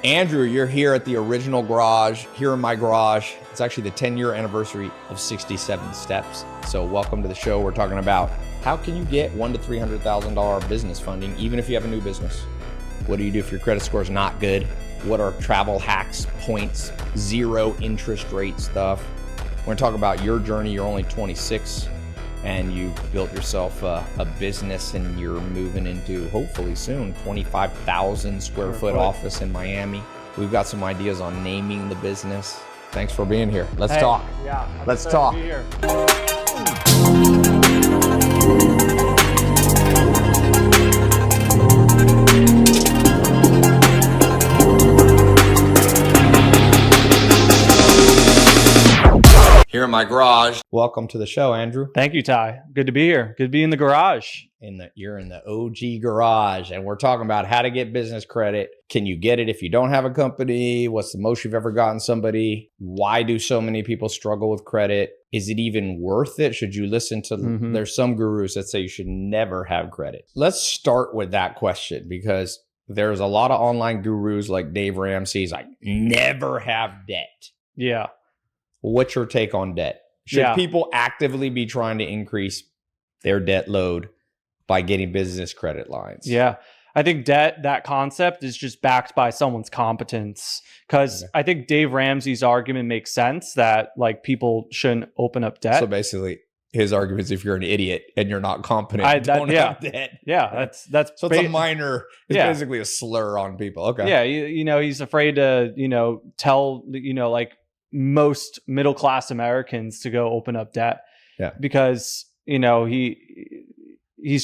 Andrew, you're here at the original garage, here in my garage. It's actually the 10-year anniversary of 67 Steps. So welcome to the show. We're talking about how can you get $100,000 to $300,000 business funding, even if you have a new business? What do you do if your credit score is not good? What are travel hacks, points, zero interest rate stuff? We're going to talk about your journey. You're only 26 and you built yourself a business and you're moving into, hopefully soon, 25,000 square foot office in Miami. We've got some ideas on naming the business. Thanks for being here. Let's talk. Yeah, let's talk. To be here. Here in my garage. Welcome to the show, Andrew. Thank you, Ty. Good to be here. Good to be in the garage. You're in the OG garage, and we're talking about how to get business credit. Can you get it if you don't have a company? What's the most you've ever gotten somebody? Why do so many people struggle with credit? Is it even worth it? Should you listen to, there's some gurus that say you should never have credit. Let's start with that question, because there's a lot of online gurus like Dave Ramsey's like, never have debt. Yeah. What's your take on debt? Should people actively be trying to increase their debt load by getting business credit lines? Yeah. I think debt, that concept is just backed by someone's competence. Because I think Dave Ramsey's argument makes sense that like people shouldn't open up debt. So basically, his argument is if you're an idiot and you're not competent, don't have debt. Yeah, that's so it's a minor, it's basically a slur on people. Okay. Yeah, you know, he's afraid to, tell, like most middle-class Americans to go open up debt. Yeah. Because, he's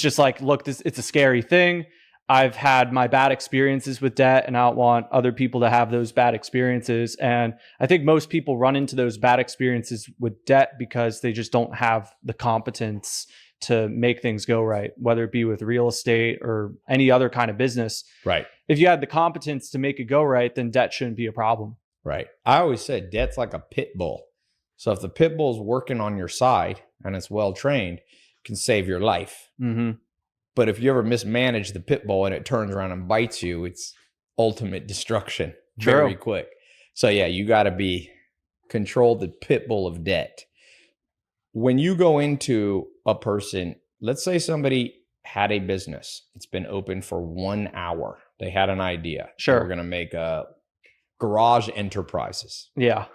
just like, look, it's a scary thing. I've had my bad experiences with debt and I don't want other people to have those bad experiences. And I think most people run into those bad experiences with debt because they just don't have the competence to make things go right, whether it be with real estate or any other kind of business. Right. If you had the competence to make it go right, then debt shouldn't be a problem. Right. I always said debt's like a pit bull. So if the pit bull's working on your side and it's well trained, it can save your life. Mm-hmm. But if you ever mismanage the pit bull and it turns around and bites you, it's ultimate destruction very quick. So yeah, you got to control the pit bull of debt. When you go into a person, let's say somebody had a business. It's been open for 1 hour. They had an idea. Sure. We're going to make garage enterprises. Yeah.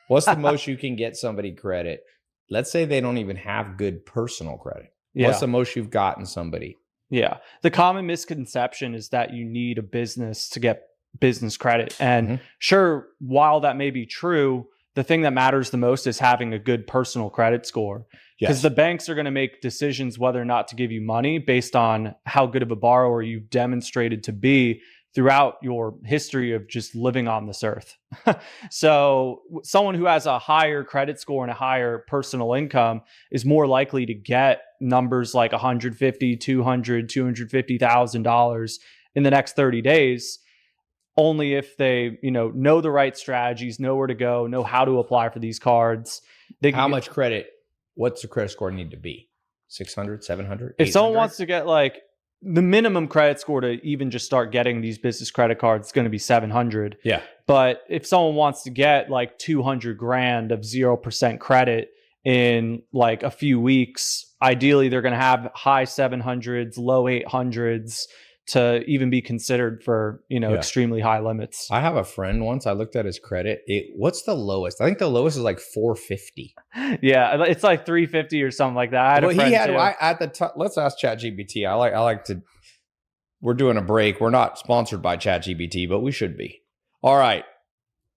What's the most you can get somebody credit? Let's say they don't even have good personal credit. Yeah. What's the most you've gotten somebody? Yeah. The common misconception is that you need a business to get business credit. And sure, while that may be true, the thing that matters the most is having a good personal credit score. Because the banks are going to make decisions whether or not to give you money based on how good of a borrower you've demonstrated to be throughout your history of just living on this earth. So someone who has a higher credit score and a higher personal income is more likely to get numbers like $150,000, $200,000, $250,000 in the next 30 days, only if they, know the right strategies, know where to go, know how to apply for these cards. How much credit? What's the credit score need to be? 600, 700? If someone wants to get like the minimum credit score to even just start getting these business credit cards is going to be 700. Yeah. But if someone wants to get like 200 grand of 0% credit in like a few weeks, ideally they're going to have high 700s, low 800s to even be considered for, extremely high limits. I have a friend once, I looked at his credit. What's the lowest? I think the lowest is like 450. Yeah, it's like 350 or something like that. I had a friend at the time. Let's ask ChatGPT. I like to. We're doing a break. We're not sponsored by ChatGPT, but we should be. All right.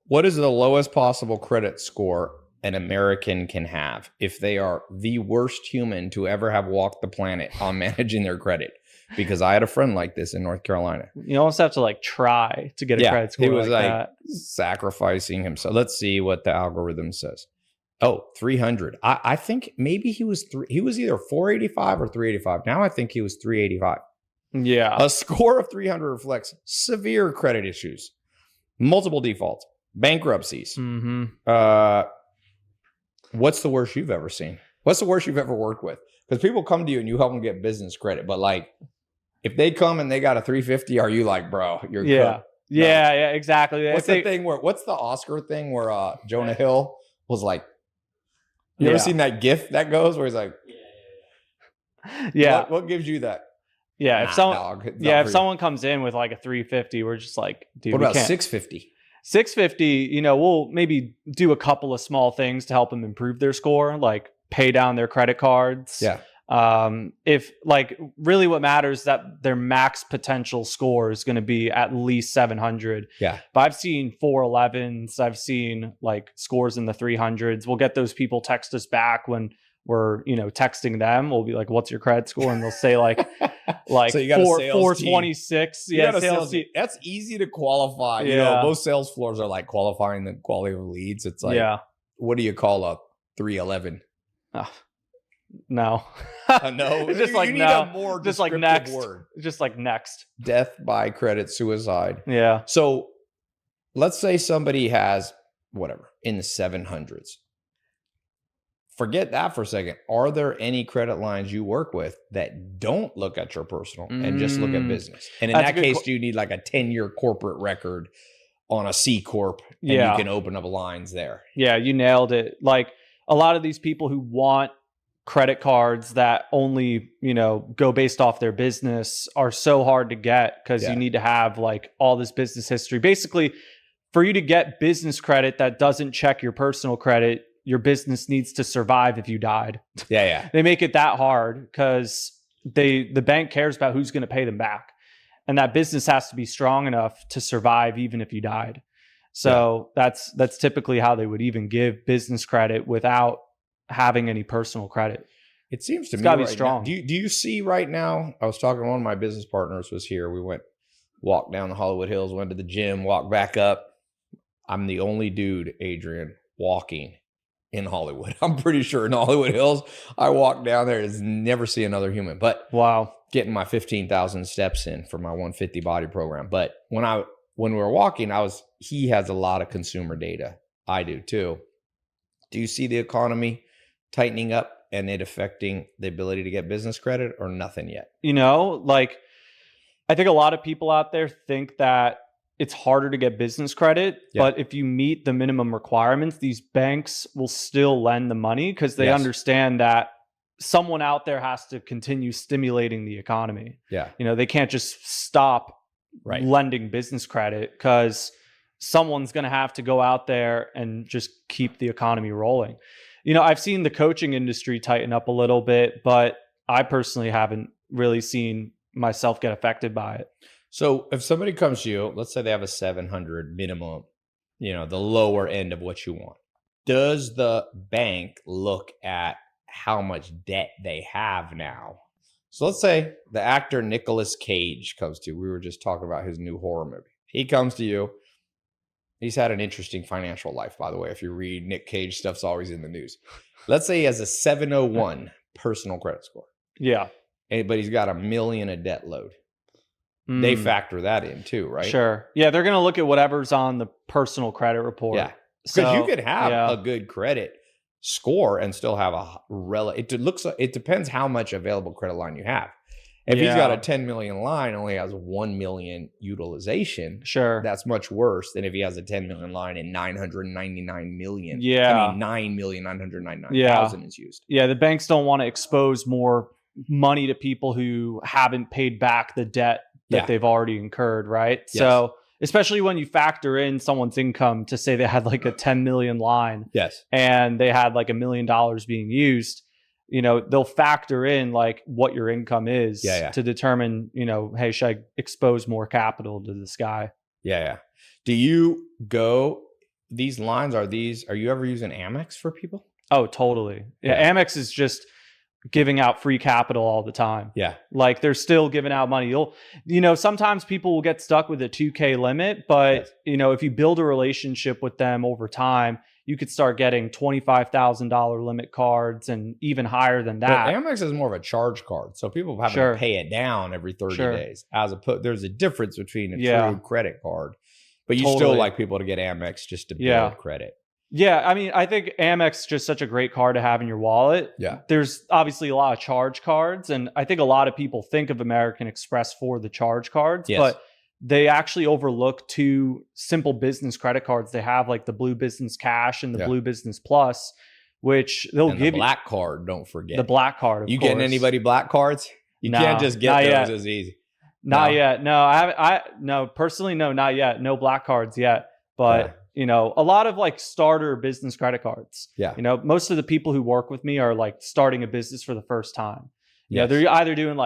What is the lowest possible credit score an American can have if they are the worst human to ever have walked the planet on managing their credit? Because I had a friend like this in North Carolina. You almost have to like try to get a credit score. He was like that. Sacrificing himself. Let's see what the algorithm says. Oh, 300. I think maybe he was either 485 or 385. Now I think he was 385. Yeah. A score of 300 reflects severe credit issues, multiple defaults, bankruptcies. What's the worst you've ever seen? What's the worst you've ever worked with? Because people come to you and you help them get business credit, but like if they come and they got a 350, are you like, bro, you're cooked? Yeah, exactly. What's the Oscar thing where Jonah Hill was like, you ever seen that GIF that goes where he's like, yeah. What gives you that? Yeah, Nah, if someone comes in with like a 350, we're just like, dude, what about 650? 650, we'll maybe do a couple of small things to help them improve their score, like pay down their credit cards. Yeah. If like really what matters is that their max potential score is going to be at least 700. Yeah. But I've seen 411s. I've seen like scores in the 300s. We'll get those people text us back when we're, texting them. We'll be like, what's your credit score? And they'll say like so you got 426. Yeah. Sales team. That's easy to qualify. Yeah. Most sales floors are like qualifying the quality of leads. It's like, what do you call a 311? No. No. It's just like, you need no. a more just like next. Word. Just like next. Death by credit suicide. Yeah. So let's say somebody has whatever in the 700s. Forget that for a second. Are there any credit lines you work with that don't look at your personal and just look at business? And in that case, do you need like a 10-year corporate record on a C Corp and you can open up lines there? Yeah, you nailed it. Like a lot of these people who want credit cards that only, go based off their business are so hard to get because you need to have like all this business history. Basically, for you to get business credit that doesn't check your personal credit, your business needs to survive if you died. Yeah. They make it that hard because the bank cares about who's going to pay them back. And that business has to be strong enough to survive even if you died. So that's typically how they would even give business credit without having any personal credit. It seems to me it's gotta be strong. Now, do you see right now, I was talking to one of my business partners was here. We walked down the Hollywood Hills, went to the gym, walked back up. I'm the only dude, Adrian, walking in Hollywood. I'm pretty sure in Hollywood Hills, I walk down there and never see another human. But wow, getting my 15,000 steps in for my 150 body program. But when we were walking, he has a lot of consumer data. I do too. Do you see the economy tightening up and it affecting the ability to get business credit or nothing yet? I think a lot of people out there think that it's harder to get business credit, but if you meet the minimum requirements, these banks will still lend the money because they understand that someone out there has to continue stimulating the economy. Yeah. They can't just stop lending business credit because someone's going to have to go out there and just keep the economy rolling. I've seen the coaching industry tighten up a little bit, but I personally haven't really seen myself get affected by it. So if somebody comes to you, let's say they have a 700 minimum, the lower end of what you want. Does the bank look at how much debt they have now? So let's say the actor Nicolas Cage comes to you. We were just talking about his new horror movie. He comes to you. He's had an interesting financial life, by the way. If you read Nick Cage stuff's always in the news. Let's say he has a 701 personal credit score. Yeah. But he's got $1 million of debt load. They factor that in too, right? Sure. Yeah, they're going to look at whatever's on the personal credit report. Yeah. Because you could have a good credit score and still have it depends how much available credit line you have. If he's got a 10 million line, only has 1 million utilization. Sure. That's much worse than if he has a 10 million line and 999 million. Yeah. 9,999,000 is used. Yeah. The banks don't want to expose more money to people who haven't paid back the debt that they've already incurred. Right. Yes. So especially when you factor in someone's income to say they had like a 10 million line. Yes. And they had like $1 million being used. They'll factor in like what your income is to determine, hey, should I expose more capital to this guy? Yeah. Do you go, these lines, are you ever using Amex for people? Oh, totally. Yeah. Amex is just giving out free capital all the time. Yeah. Like they're still giving out money. Sometimes people will get stuck with a 2K limit, but if you build a relationship with them over time, you could start getting $25,000 limit cards and even higher than that. But Amex is more of a charge card. So people have to pay it down every 30 days. There's a difference between a true credit card, but you still like people to get Amex just to build credit. Yeah. I mean, I think Amex is just such a great card to have in your wallet. Yeah. There's obviously a lot of charge cards. And I think a lot of people think of American Express for the charge cards, but they actually overlook two simple business credit cards. They have like the Blue Business Cash and the Blue Business Plus, which they'll give the black card. Don't forget the black card. Of you course. getting anybody black cards? You can't just get those as easy. Not yet. No, no, personally, no, not yet. No black cards yet. But you know, a lot of like starter business credit cards. Yeah. You know, most of the people who work with me are like starting a business for the first time. Yeah. They're either doing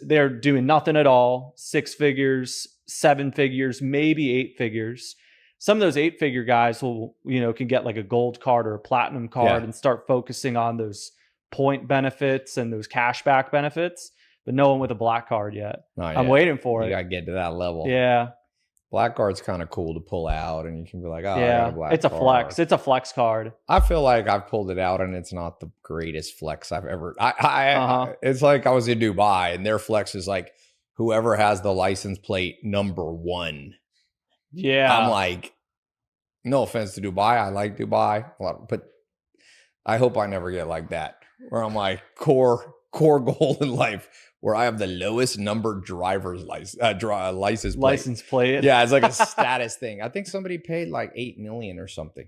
they're doing nothing at all, 6 figures, 7 figures, maybe 8 figures. Some of those 8-figure guys will, you know, can get like a gold card or a platinum card and start focusing on those point benefits and those cashback benefits, but no one with a black card yet. I'm waiting for it. You got to get to that level. Yeah. Black card's kind of cool to pull out, and you can be like, oh, yeah, I got a black it's a card. flex. It's a flex card. I feel like I've pulled it out, and it's not the greatest flex I've ever. It's like I was in Dubai, and their flex is like whoever has the license plate number 1. Yeah, I'm like, no offense to Dubai, I like Dubai, but I hope I never get like that, where I'm like core goal in life, where I have the lowest numbered driver's license plate. Yeah, it's like a status thing. I think somebody paid like $8 million or something.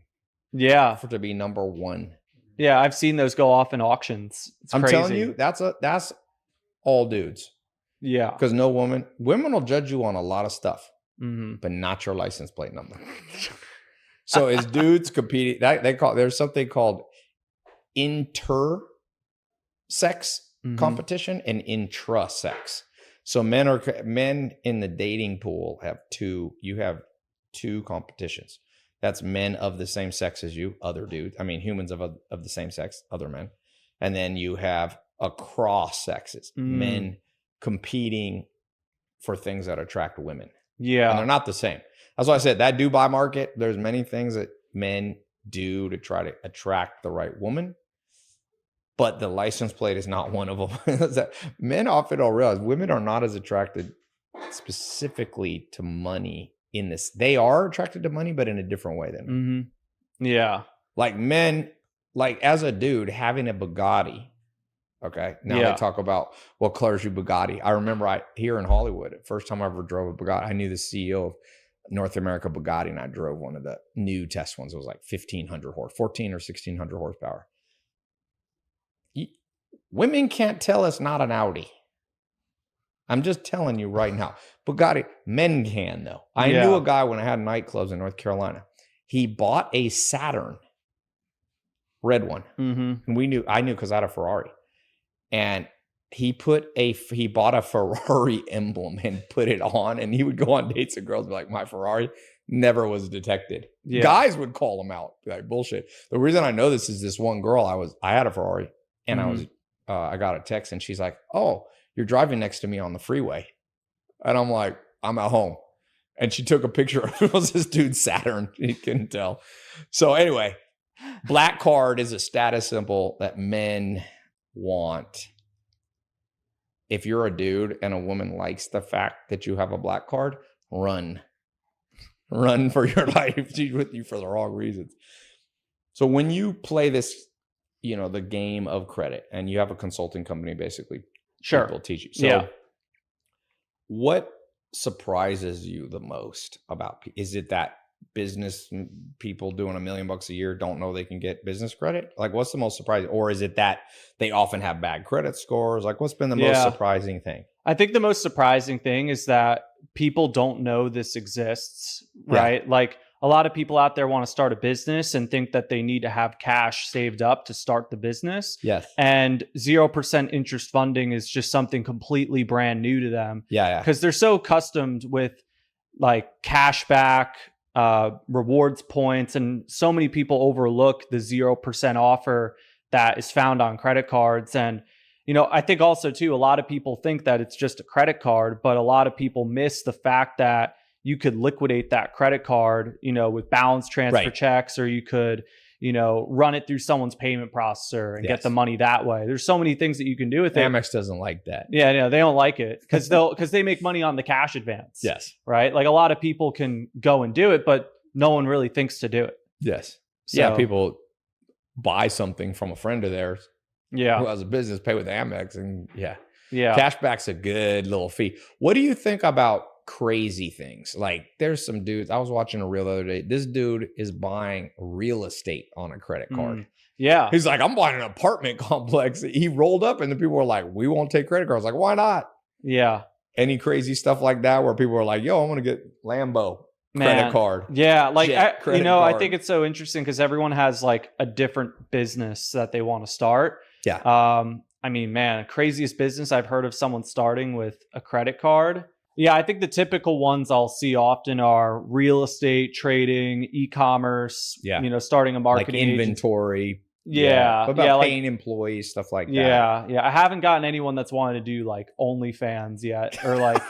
Yeah, to be number 1. Yeah, I've seen those go off in auctions. I'm crazy. Telling you, that's all dudes. Yeah, because no women will judge you on a lot of stuff, but not your license plate number. So is dudes competing? There's something called intersex competition and intrasex. So men in the dating pool have two competitions. That's men of the same sex as you, other dudes. I mean, humans of the same sex, other men. And then you have across sexes, men competing for things that attract women. Yeah. And they're not the same. That's why I said that Dubai market, there's many things that men do to try to attract the right woman. But the license plate is not one of them. Men often don't realize women are not as attracted specifically to money in this. They are attracted to money, but in a different way than men. Yeah. Like men, like as a dude, having a Bugatti. Okay. Now they talk about what colors your Bugatti. I remember here in Hollywood, first time I ever drove a Bugatti, I knew the CEO of North America Bugatti, and I drove one of the new test ones. It was like 1,500 horse, 14 or 1,600 horsepower. Women can't tell it's not an Audi. I'm just telling you right now. Bugatti, men can though. I knew a guy when I had nightclubs in North Carolina. He bought a Saturn, red one. And I knew because I had a Ferrari. And he bought a Ferrari emblem and put it on, and he would go on dates and girls would be like, my Ferrari never was detected. Yeah. Guys would call him out, be like, bullshit. The reason I know this is this one girl, I had a Ferrari, and I got a text, and she's like, oh, you're driving next to me on the freeway. And I'm like, I'm at home. And she took a picture of it was this dude's Saturn. You couldn't tell. So anyway, black card is a status symbol that men want. If you're a dude and a woman likes the fact that you have a black card, run for your life. She's with you for the wrong reasons. So when you play this, the game of credit, and you have a consulting company, basically, people teach you. So what surprises you the most about, is it that business people doing $1 million a year don't know they can get business credit? Like, what's the most surprising? Or is it that they often have bad credit scores? Like, what's been the most surprising thing? I think the most surprising thing is that people don't know this exists, right? Like, a lot of people out there want to start a business and think that they need to have cash saved up to start the business. Yes. And 0% interest funding is just something completely brand new to them. Yeah. Because they're so accustomed with like cash back, rewards points, and so many people overlook the 0% offer that is found on credit cards. And, I think also too, a lot of people think that it's just a credit card, but a lot of people miss the fact that you could liquidate that credit card, with balance transfer checks, or you could, run it through someone's payment processor and get the money that way. There's so many things that you can do with it. Amex doesn't like that. Yeah, they don't like it because they make money on the cash advance. Yes. Right. Like, a lot of people can go and do it, but no one really thinks to do it. Yes. So, people buy something from a friend of theirs. Yeah. Who has a business, pay with Amex, and cashback's a good little fee. What do you think about crazy things. Like there's some dudes, I was watching a reel the other day. This dude is buying real estate on a credit card. Yeah. He's like, I'm buying an apartment complex. He rolled up and the people were like, we won't take credit cards. Like, why not? Yeah. Any crazy stuff like that where people are like, yo, I'm going to get Lambo credit card. Yeah. Like, I card. think it's so interesting because everyone has like a different business that they want to start. Yeah. I mean, man, craziest business I've heard of someone starting with a credit card. Yeah, I think the typical ones I'll see often are real estate, trading, e-commerce, starting a marketing like inventory. Yeah. What about paying employees, stuff like that? Yeah. I haven't gotten anyone that's wanted to do like OnlyFans yet, or like,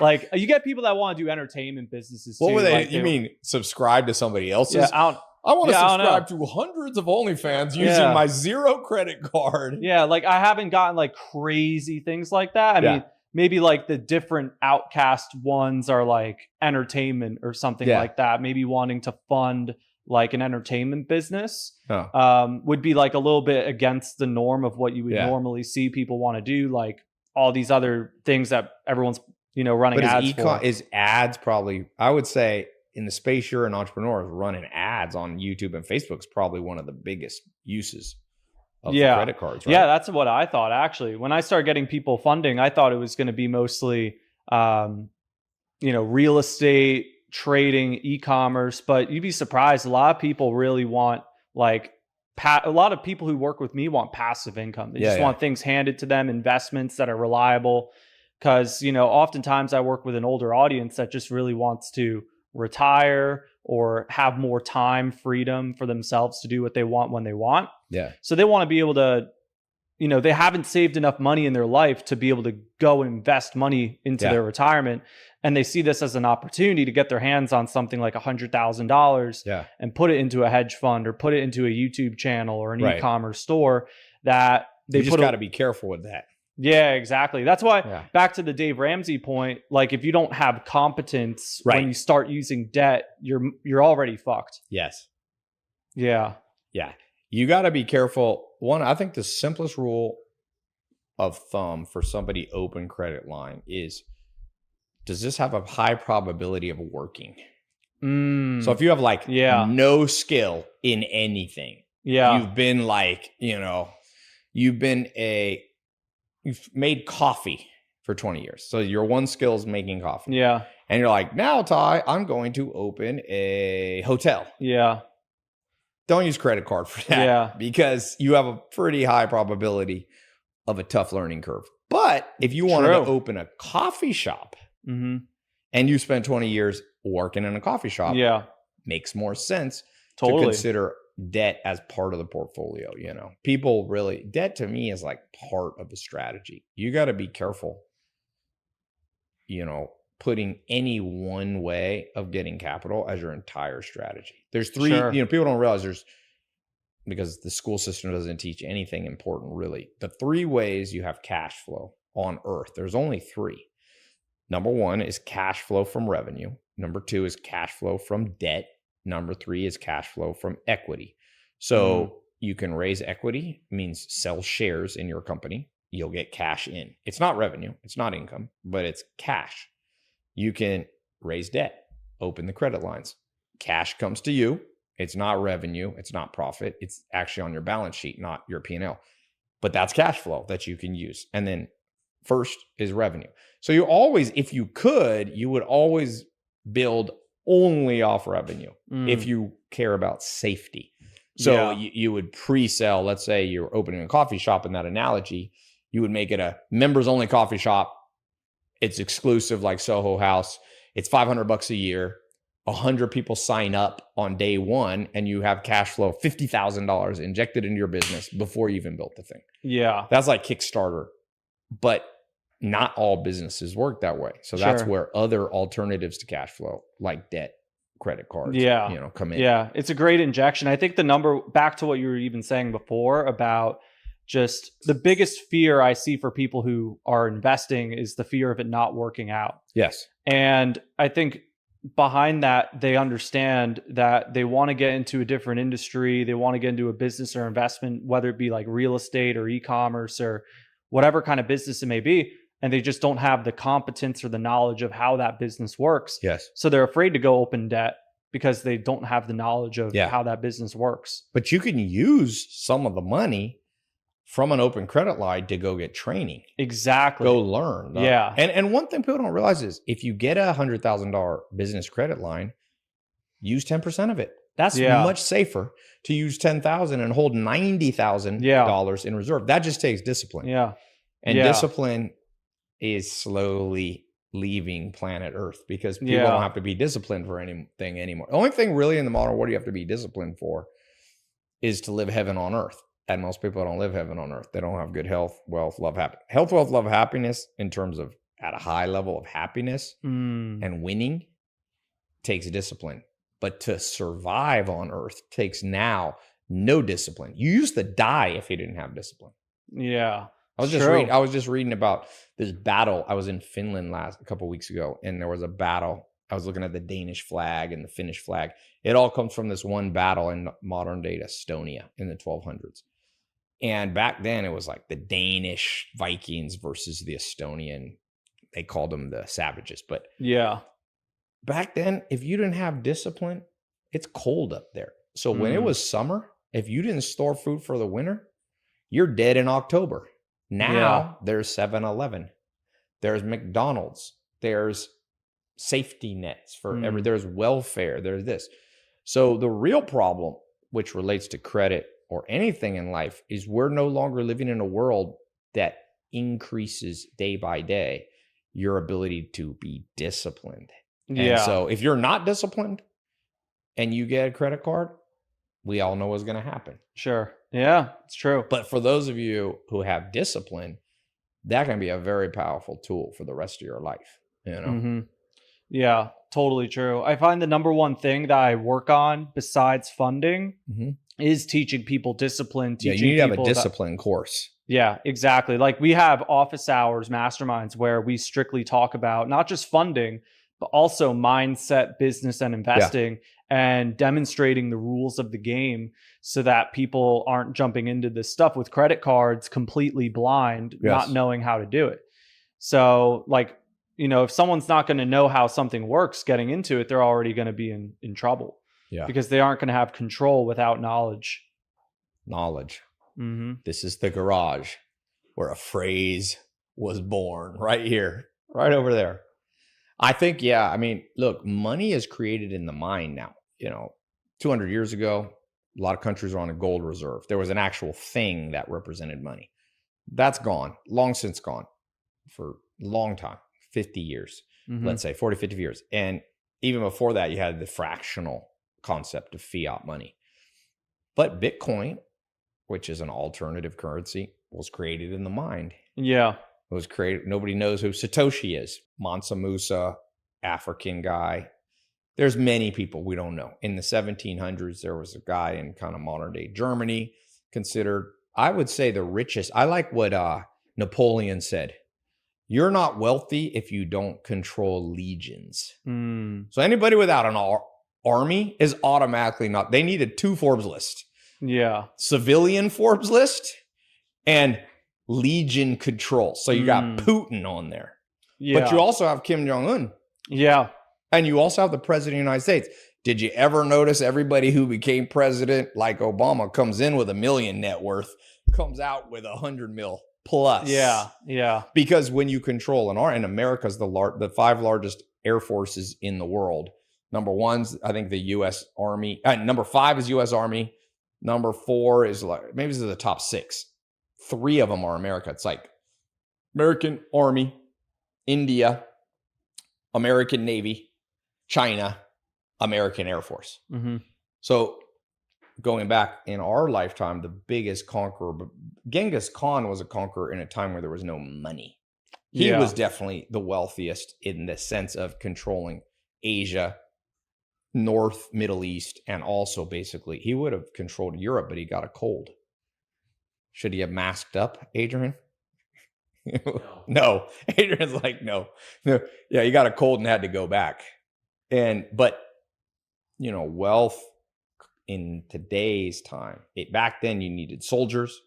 like you get people that want to do entertainment businesses too. What were they? Like you mean subscribe to somebody else's? Yeah, I want to subscribe to hundreds of OnlyFans using my zero credit card. Yeah, like I haven't gotten like crazy things like that. I mean, maybe like the different outcast ones are like entertainment or something like that. Maybe wanting to fund like an entertainment business would be like a little bit against the norm of what you would normally see people want to do. Like all these other things that everyone's, running ads for. Is ads probably, I would say, in the space you're an entrepreneur, running ads on YouTube and Facebook is probably one of the biggest uses of the credit cards, right? Yeah, that's what I thought, actually. When I started getting people funding, I thought it was going to be mostly, real estate, trading, e-commerce. But you'd be surprised. A lot of people really want, like, a lot of people who work with me want passive income. They just want things handed to them, investments that are reliable. Because, oftentimes I work with an older audience that just really wants to retire or have more time, freedom for themselves to do what they want when they want. Yeah. So they want to be able to, they haven't saved enough money in their life to be able to go invest money into their retirement. And they see this as an opportunity to get their hands on something like $100,000 and put it into a hedge fund or put it into a YouTube channel or an e-commerce store that they just got to be careful with that. Yeah, exactly. That's why back to the Dave Ramsey point, like if you don't have competence when you start using debt, you're already fucked. Yes. Yeah. Yeah. You got to be careful. One, I think the simplest rule of thumb for somebody open credit line is, does this have a high probability of working? So if you have like no skill in anything, you've been like, you've made coffee for 20 years. So your one skill is making coffee. Yeah. And you're like, now, Ty, I'm going to open a hotel. Yeah. Don't use credit card for that. Yeah. Because you have a pretty high probability of a tough learning curve. But if you wanted to open a coffee shop and you spent 20 years working in a coffee shop, makes more sense to consider debt as part of the portfolio. People really, debt to me is like part of the strategy. You got to be careful, putting any one way of getting capital as your entire strategy. There's three, people don't realize because the school system doesn't teach anything important really. The three ways you have cash flow on earth, there's only three. Number one is cash flow from revenue. Number two is cash flow from debt. Number three is cash flow from equity. So you can raise equity, means sell shares in your company. You'll get cash in. It's not revenue. It's not income, but it's cash. You can raise debt, open the credit lines. Cash comes to you. It's not revenue. It's not profit. It's actually on your balance sheet, not your P&L. But that's cash flow that you can use. And then first is revenue. So you always, if you could, you would always build only off revenue if you care about safety. So you would pre-sell, let's say you're opening a coffee shop in that analogy, you would make it a members only coffee shop. It's exclusive like Soho House. It's $500 a year. 100 people sign up on day one and you have cash flow, $50,000 injected into your business before you even built the thing. Yeah. That's like Kickstarter, but not all businesses work that way. So that's where other alternatives to cash flow, like debt, credit cards, come in. Yeah. It's a great injection. I think the number, back to what you were even saying before about just the biggest fear I see for people who are investing is the fear of it not working out. Yes. And I think behind that, they understand that they want to get into a different industry. They want to get into a business or investment, whether it be like real estate or e-commerce or whatever kind of business it may be. and they just don't have the competence or the knowledge of how that business works. Yes. So they're afraid to go open debt because they don't have the knowledge of Yeah. how that business works. But you can use some of the money from an open credit line to go get training. Exactly. Go learn. Yeah. And one thing people don't realize is if you get a $100,000 business credit line, use 10% of it. That's much safer to use $10,000 and hold $90,000 in reserve. That just takes discipline. Yeah. And discipline is slowly leaving planet Earth because people don't have to be disciplined for anything anymore. The only thing really in the modern world you have to be disciplined for is to live heaven on earth. And most people don't live heaven on earth. They don't have good health, wealth, love, happiness. Health, wealth, love, happiness in terms of at a high level of happiness and winning takes discipline. But to survive on earth takes now no discipline. You used to die if you didn't have discipline. Yeah. I was just reading about this battle. I was in Finland a couple of weeks ago, and there was a battle. I was looking at the Danish flag and the Finnish flag. It all comes from this one battle in modern day Estonia in the 1200s. And back then, it was like the Danish Vikings versus the Estonian. They called them the savages. But back then, if you didn't have discipline, it's cold up there. So when it was summer, if you didn't store food for the winter, you're dead in October. Now there's 7-Eleven, there's McDonald's, there's safety nets for there's welfare, there's this. So the real problem, which relates to credit or anything in life, is we're no longer living in a world that increases day by day your ability to be disciplined. And so if you're not disciplined and you get a credit card, we all know what's going to happen. Sure. Yeah, it's true. But for those of you who have discipline, that can be a very powerful tool for the rest of your life. You know? Yeah, totally true. I find the number one thing that I work on besides funding is teaching people discipline. You need to have a discipline course. Yeah, exactly. Like we have office hours, masterminds, where we strictly talk about not just funding, but also mindset, business, and investing, and demonstrating the rules of the game so that people aren't jumping into this stuff with credit cards completely blind, not knowing how to do it. So like, you know, if someone's not going to know how something works getting into it, they're already going to be in trouble because they aren't going to have control without knowledge. This is the garage where a phrase was born, right here, right over there. I think, I mean, look, money is created in the mind now. You know, 200 years ago, a lot of countries were on a gold reserve. There was an actual thing that represented money. That's gone, long since gone for a long time, 50 years, let's say 40, 50 years. And even before that, you had the fractional concept of fiat money. But Bitcoin, which is an alternative currency, was created in the mind. Yeah. It was created. Nobody knows who Satoshi is. Mansa Musa, African guy. There's many people we don't know. In the 1700s, there was a guy in kind of modern day Germany considered, I would say, the richest. I like what Napoleon said. You're not wealthy if you don't control legions. So anybody without an army is automatically not. They needed 2 Forbes lists. Yeah. Civilian Forbes list and legion control. So you got Putin on there. But you also have Kim Jong-un. Yeah. And you also have the president of the United States. Did you ever notice everybody who became president, like Obama, comes in with $1 million net worth, comes out with $100 million plus? Yeah. Because when you control an army, and America's the 5 largest air forces in the world. Number 1's, I think, the U.S. Army. Number 5 is U.S. Army. Number 4 is like, maybe this is the top 6. 3 of them are America. It's like American Army, India, American Navy, China, American Air Force. So going back in our lifetime, the biggest conqueror, Genghis Khan was a conqueror in a time where there was no money. He was definitely the wealthiest in the sense of controlling Asia, North, Middle East, and also basically he would have controlled Europe, but he got a cold. Should he have masked up, Adrian? No. Adrian's like, no. Yeah, he got a cold and had to go back. But you know, wealth in today's time, back then you needed soldiers,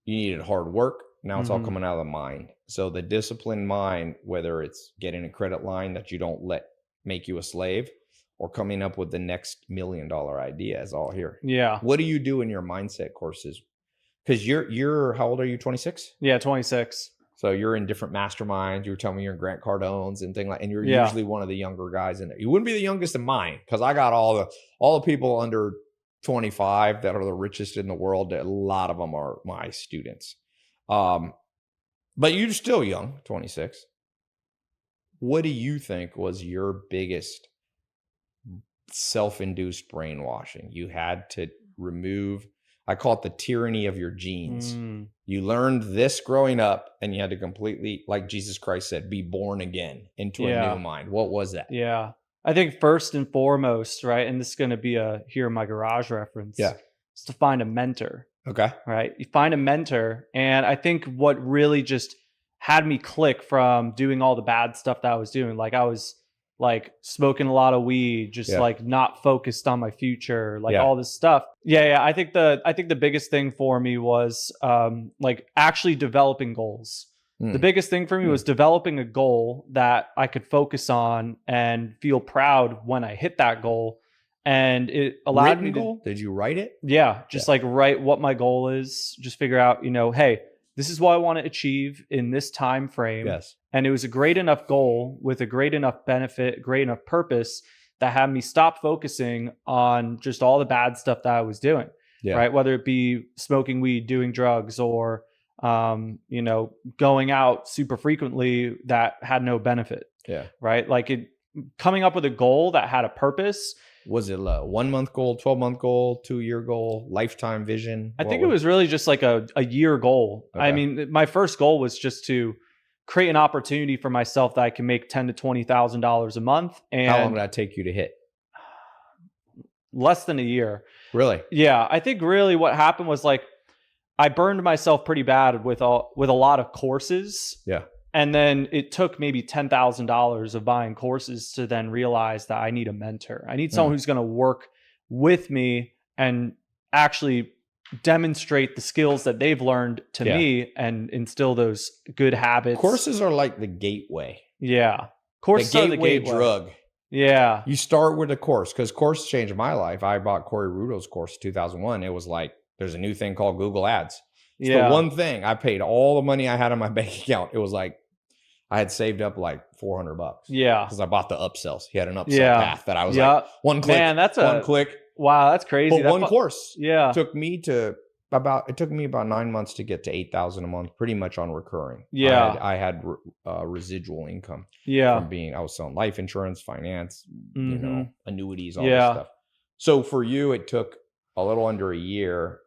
you needed hard work, Now it's all coming out of the mind. So the disciplined mind, whether it's getting a credit line that you don't let make you a slave, or coming up with the next $1 million idea, is all here. Yeah. What do you do in your mindset courses? Because you're how old are you? 26? Yeah, 26. So you're in different masterminds. You were telling me you're in Grant Cardone's and things like, and you're usually one of the younger guys in there. You wouldn't be the youngest in mine, because I got all the people under 25 that are the richest in the world. A lot of them are my students. But you're still young, 26. What do you think was your biggest self-induced brainwashing? You had to remove, I call it the tyranny of your genes. You learned this growing up, and you had to completely, like Jesus Christ said, be born again into a new mind. What was that? Yeah. I think first and foremost, right, and this is going to be a Here in My Garage reference, is to find a mentor. Okay. Right. You find a mentor. And I think what really just had me click from doing all the bad stuff that I was doing, like I was like smoking a lot of weed, just like not focused on my future, like all this stuff. Yeah. I think the biggest thing for me was like actually developing goals. The biggest thing for me was developing a goal that I could focus on and feel proud when I hit that goal. And it allowed me to... Did you write it? Yeah. Just like write what my goal is. Just figure out, hey, this is what I want to achieve in this time frame. Yes. And it was a great enough goal with a great enough benefit, great enough purpose that had me stop focusing on just all the bad stuff that I was doing. Yeah. Right. Whether it be smoking weed, doing drugs, or going out super frequently that had no benefit. Yeah. Right. Like coming up with a goal that had a purpose. Was it a 1 month goal, 12-month goal, 2-year goal, lifetime vision? I think it was really just like a year goal. Okay. I mean, my first goal was just to create an opportunity for myself that I can make $10,000 to $20,000 a month. And how long did that take you to hit? Less than a year. Really? Yeah. I think really what happened was like I burned myself pretty bad with a lot of courses. Yeah. And then it took maybe $10,000 of buying courses to then realize that I need a mentor. I need someone who's going to work with me and actually demonstrate the skills that they've learned to me and instill those good habits. Courses are like the gateway. Yeah. Courses are the gateway drug. Yeah. You start with a course, because course changed my life. I bought Corey Rudo's course in 2001. It was like, there's a new thing called Google Ads. It's the one thing. I paid all the money I had on my bank account. It was like, I had saved up like $400. Yeah. Because I bought the upsells. He had an upsell path that I was like, one click. Man, one click. Wow, that's crazy. But one course. Yeah. Took me about 9 months to get to $8,000 a month, pretty much on recurring. Yeah. I had residual income. Yeah. From I was selling life insurance, finance, annuities, all this stuff. So for you, it took a little under a year.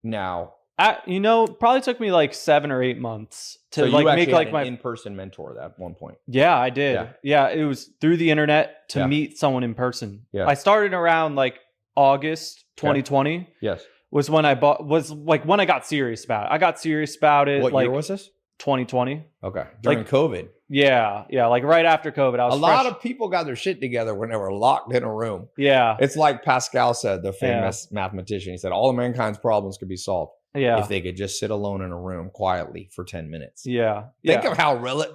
Now, probably took me like 7 or 8 months to like make like my in-person mentor at one point. Yeah, I did. Yeah, it was through the internet to meet someone in person. Yeah. I started around like August 2020. Yes. Was when I got serious about it. I got serious about it. What year was this? 2020. Okay. During COVID. Yeah. Yeah. Like right after COVID. A lot of people got their shit together when they were locked in a room. Yeah. It's like Pascal said, the famous mathematician. He said, all of mankind's problems could be solved. Yeah. If they could just sit alone in a room quietly for 10 minutes. Yeah. Think of how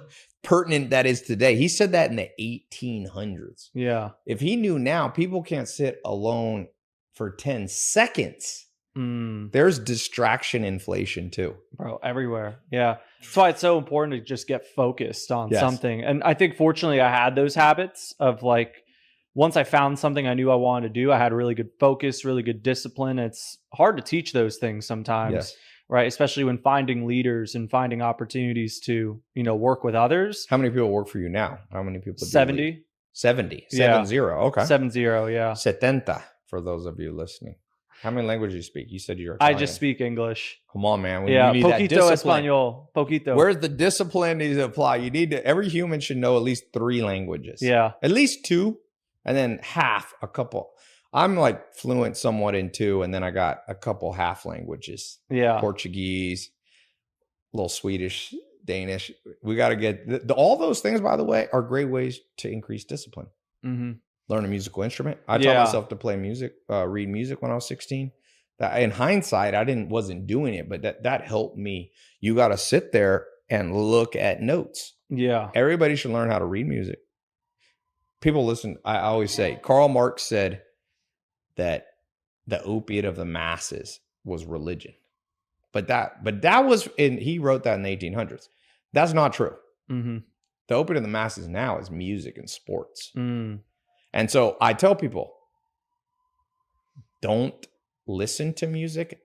pertinent that is today. He said that in the 1800s. Yeah. If he knew now, people can't sit alone for 10 seconds. There's distraction inflation too. Bro, everywhere. Yeah. That's why it's so important to just get focused on something. And I think fortunately I had those habits of like, once I found something I knew I wanted to do, I had really good focus, really good discipline. It's hard to teach those things sometimes, right? Especially when finding leaders and finding opportunities to, work with others. How many people work for you now? How many people? 70. 70. 70. Okay. 70. Yeah. 70 for those of you listening. How many languages do you speak? You said you're Italian. I just speak English. Come on, man. You need poquito español. Poquito. Where's the discipline needs to apply? Every human should know at least 3 languages. Yeah. At least 2. And then a couple. I'm like fluent somewhat in 2. And then I got a couple half languages. Yeah. Portuguese, a little Swedish, Danish. We got to get all those things, by the way, are great ways to increase discipline. Mm-hmm. Learn a musical instrument. I taught myself to play music, read music when I was 16. That in hindsight, wasn't doing it, but that helped me. You got to sit there and look at notes. Yeah. Everybody should learn how to read music. People listen. I always say, Karl Marx said that the opiate of the masses was religion. But that was he wrote that in the 1800s. That's not true. Mm-hmm. The opiate of the masses now is music and sports. Mm. And so I tell people, don't listen to music.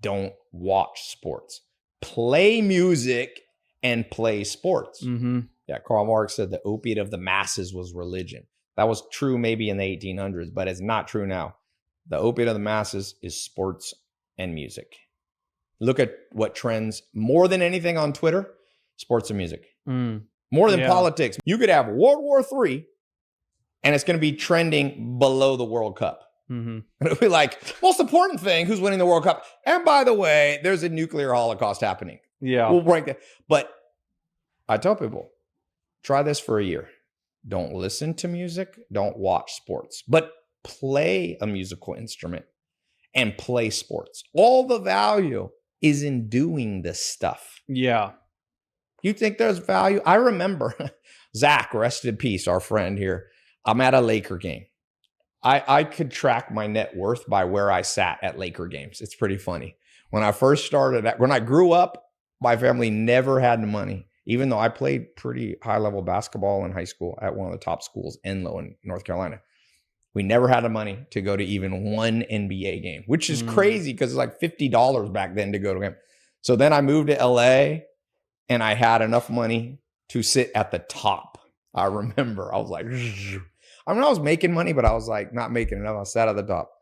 Don't watch sports. Play music and play sports. Mm-hmm. Yeah, Karl Marx said the opiate of the masses was religion. That was true maybe in the 1800s, but it's not true now. The opiate of the masses is sports and music. Look at what trends more than anything on Twitter, sports and music. More than politics. You could have World War III and it's going to be trending below the World Cup. Mm-hmm. And it'll be like, most important thing, who's winning the World Cup? And by the way, there's a nuclear holocaust happening. Yeah. We'll break that. But I tell people, try this for a year. Don't listen to music. Don't watch sports. But play a musical instrument and play sports. All the value is in doing this stuff. Yeah. You think there's value? I remember Zach, rest in peace, our friend here. I'm at a Laker game. I could track my net worth by where I sat at Laker games. It's pretty funny. When I first started, when I grew up, my family never had the money, even though I played pretty high-level basketball in high school at one of the top schools, Enloe in North Carolina. We never had the money to go to even one NBA game, which is crazy because it's like $50 back then to go to a game. So then I moved to LA and I had enough money to sit at the top. I remember I was like, I was making money, but I was like not making enough. I sat at the top.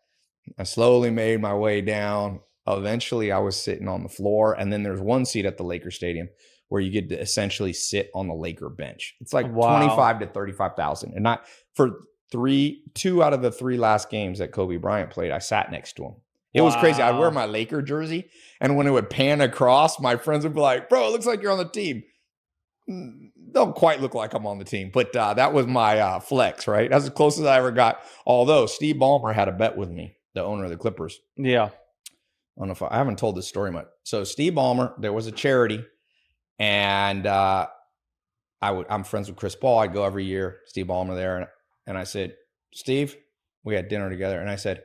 I slowly made my way down. Eventually I was sitting on the floor. And then there's one seat at the Laker Stadium where you get to essentially sit on the Laker bench. It's like 25 to 35,000. And not for two out of the three last games that Kobe Bryant played, I sat next to him. It was crazy. I'd wear my Laker jersey, and when it would pan across, my friends would be like, bro, it looks like you're on the team. Don't quite look like I'm on the team, but that was my flex, right? That's as close as I ever got. Although Steve Ballmer had a bet with me, the owner of the Clippers. Yeah. I don't know if I haven't told this story much. So Steve Ballmer, there was a charity, and I'm friends with Chris Paul. I'd go every year, Steve Ballmer there, and I said, Steve, we had dinner together, and I said,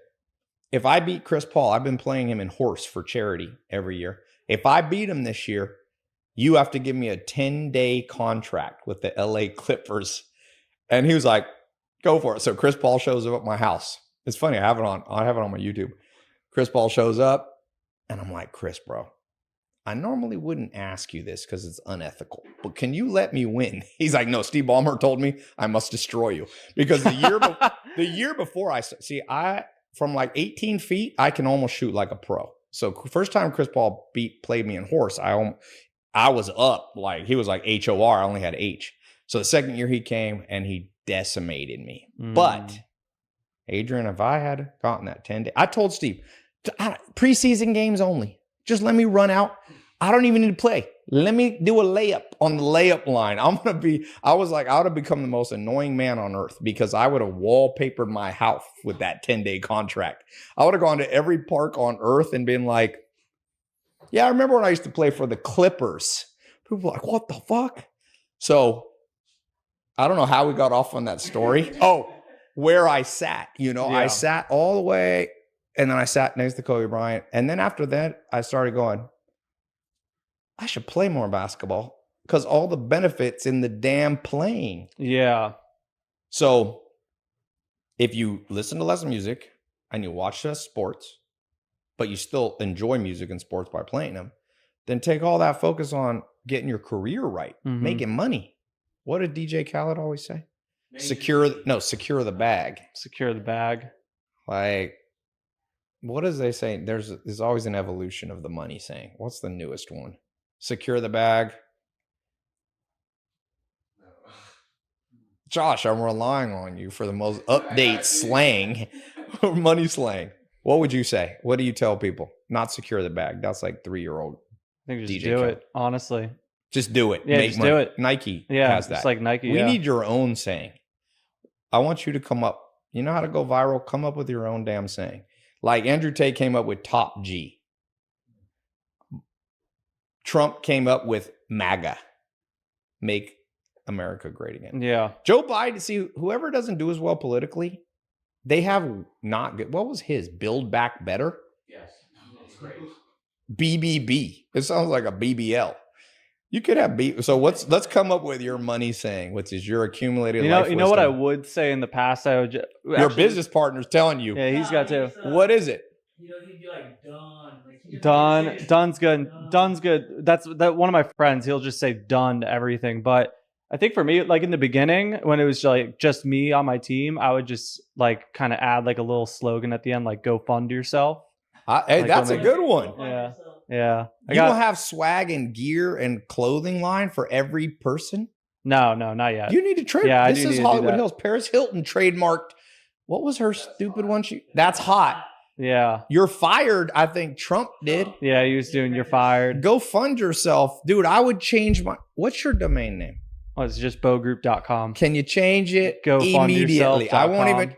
if I beat Chris Paul, I've been playing him in horse for charity every year. If I beat him this year, you have to give me a 10-day contract with the LA Clippers. And he was like, go for it. So Chris Paul shows up at my house. It's funny. I have it on my YouTube. Chris Paul shows up and I'm like, Chris, bro, I normally wouldn't ask you this because it's unethical, but can you let me win? He's like, no, Steve Ballmer told me I must destroy you because the year before from like 18 feet, I can almost shoot like a pro. So first time Chris Paul played me in horse, I was up, like he was like HOR. I only had H. So the second year he came and he decimated me. But Adrian, if I had gotten that 10-day, I told Steve, preseason games only. Just let me run out. I don't even need to play. Let me do a layup on the layup line. I would have become the most annoying man on earth because I would have wallpapered my house with that 10-day contract. I would have gone to every park on earth and been like, yeah, I remember when I used to play for the Clippers. People were like, what the fuck? So I don't know how we got off on that story. Oh, where I sat, I sat all the way and then I sat next to Kobe Bryant. And then after that, I started going, I should play more basketball because all the benefits in the damn playing. Yeah. So if you listen to less music and you watch less sports, but you still enjoy music and sports by playing them, then take all that focus on getting your career right, making money. What did DJ Khaled always say? Secure the bag. Secure the bag. Like, what does they say? There's always an evolution of the money saying. What's the newest one? Secure the bag. Josh, I'm relying on you for the most update slang or money slang. What would you say? What do you tell people? Not secure the bag. That's like 3-year-old. I think just DJ do it, honestly. Just do it. Yeah, just do it. Nike Yeah, has that. It's like Nike. We need your own saying. I want you to come up. You know how to go viral? Come up with your own damn saying. Like Andrew Tate came up with Top G. Trump came up with MAGA. Make America great again. Yeah. Joe Biden, see, whoever doesn't do as well politically, they have not good. What was his? Build Back Better? Yes. It's great. BBB. It sounds like a BBL. You could have so let's come up with your money saying, which is your accumulated life You know what I wisdom. would say in the past? I would Your business partner's telling you. Yeah, he's got to. What is it? You know, he'd be like, done. Like, Done's good. Done's good. That's one of my friends. He'll just say done to everything. But I think for me, like in the beginning, when it was like just me on my team, I would just like kind of add like a little slogan at the end, like "Go fund yourself." Hey, Like, that's a good one. Yeah. Yeah. You don't have swag and gear and clothing line for every person? No, not yet. You need to trade. Yeah, I This do is need to do Hollywood that. Hills. Paris Hilton trademarked. What was her stupid one? That's hot. Yeah. You're fired. I think Trump did. Yeah, he was doing "You're fired." Go fund yourself. Dude, I would change what's your domain name? Oh, it's just bowgroup.com. Can you change it Go fund immediately? yourself. I won't even.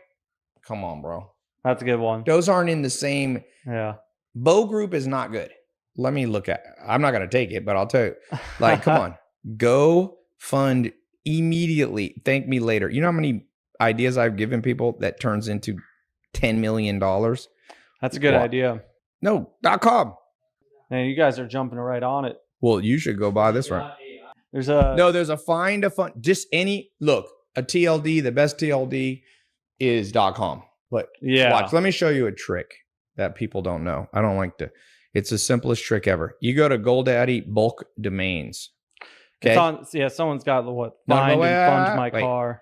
Come on, bro. That's a good one. Those aren't in the same. Yeah. Bow Group is not good. Let me look at. I'm not going to take it, but I'll tell you. Like, come on. Go fund immediately. Thank me later. You know how many ideas I've given people that turns into $10 million? That's a good idea. No, .com. Man, you guys are jumping right on it. Well, you should go buy this one. There's a No, there's a find a fund. Just any look. A TLD, the best TLD is .com. But yeah. watch. Let me show you a trick that people don't know. I don't like to. It's the simplest trick ever. You go to GoDaddy bulk domains. Okay. It's on, yeah, someone's got the what? No, Find but and fund my wait. car.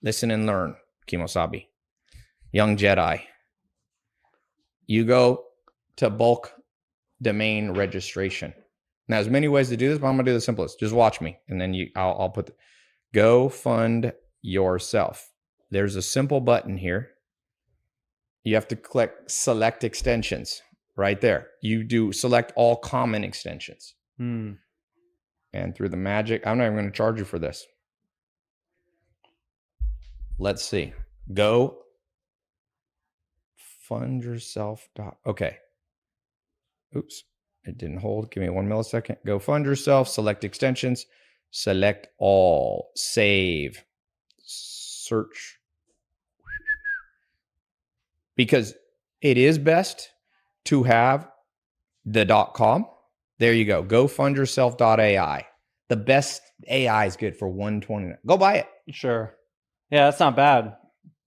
Listen and learn, Kimosabi. Young Jedi. You go to bulk domain registration. Now, there's many ways to do this, but I'm gonna do the simplest. Just watch me, and then I'll put go fund yourself. There's a simple button here. You have to click select extensions right there. You do select all common extensions. And through the magic, I'm not even going to charge you for this. Let's see. Go fund yourself. Okay. Oops. It didn't hold. Give me 1 millisecond. Go fund yourself. Select extensions. Select all. Save. Search. Because it is best to have the .com. There you go. GoFundYourself.ai. The best AI is good for $129. Go buy it. Sure. Yeah, that's not bad.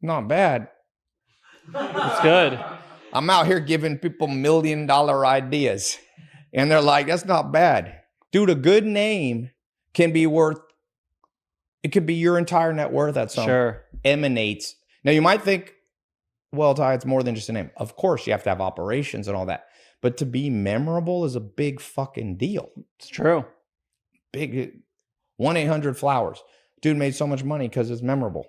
Not bad. It's good. I'm out here giving people $1 million ideas. And they're like, that's not bad. Dude, a good name can be worth, it could be your entire net worth at some Sure. emanates. Now you might think, well, Ty, it's more than just a name. Of course, you have to have operations and all that. But to be memorable is a big fucking deal. It's true. Big 1-800-Flowers. Dude made so much money because it's memorable.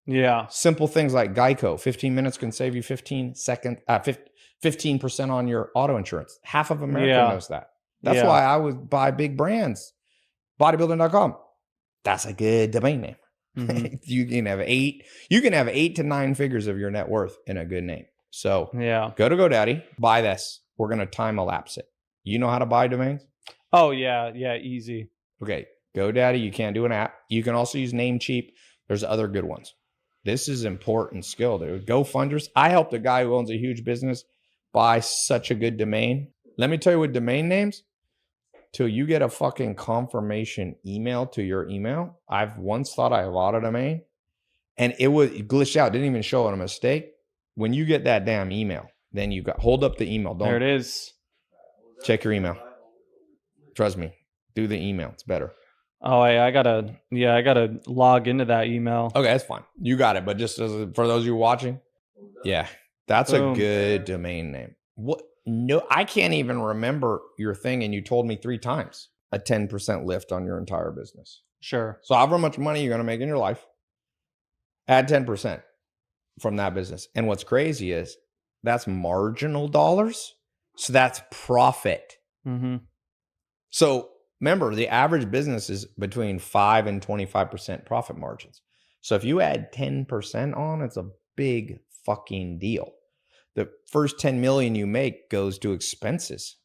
Yeah. Simple things like Geico. 15 minutes can save you 15% on your auto insurance. Half of America knows that. That's why I would buy big brands. Bodybuilding.com. That's a good domain name. Mm-hmm. You can have 8 to 9 figures of your net worth in a good name. So go to GoDaddy, buy this. We're going to time elapse it. You know how to buy domains? Oh, yeah. Yeah, easy. Okay, GoDaddy, you can't do an app. You can also use Namecheap. There's other good ones. This is important skill, dude. GoFunders. I helped a guy who owns a huge business buy such a good domain. Let me tell you with domain names, till you get a fucking confirmation email to your email. I've once thought I bought a domain and it glitched out. Didn't even show a mistake. When you get that damn email, then you hold up the email. There it is. Check your email. Trust me. Do the email. It's better. Oh, I gotta log into that email. Okay, that's fine. You got it. But just for those of you watching, yeah, that's a good domain name. What? No, I can't even remember your thing, and you told me 3 times a 10% lift on your entire business. Sure. So however much money you're going to make in your life, add 10% from that business. And what's crazy is that's marginal dollars. So that's profit. Mm-hmm. So remember, the average business is between 5 and 25% profit margins. So if you add 10% on, it's a big fucking deal. the first 10 million you make goes to expenses.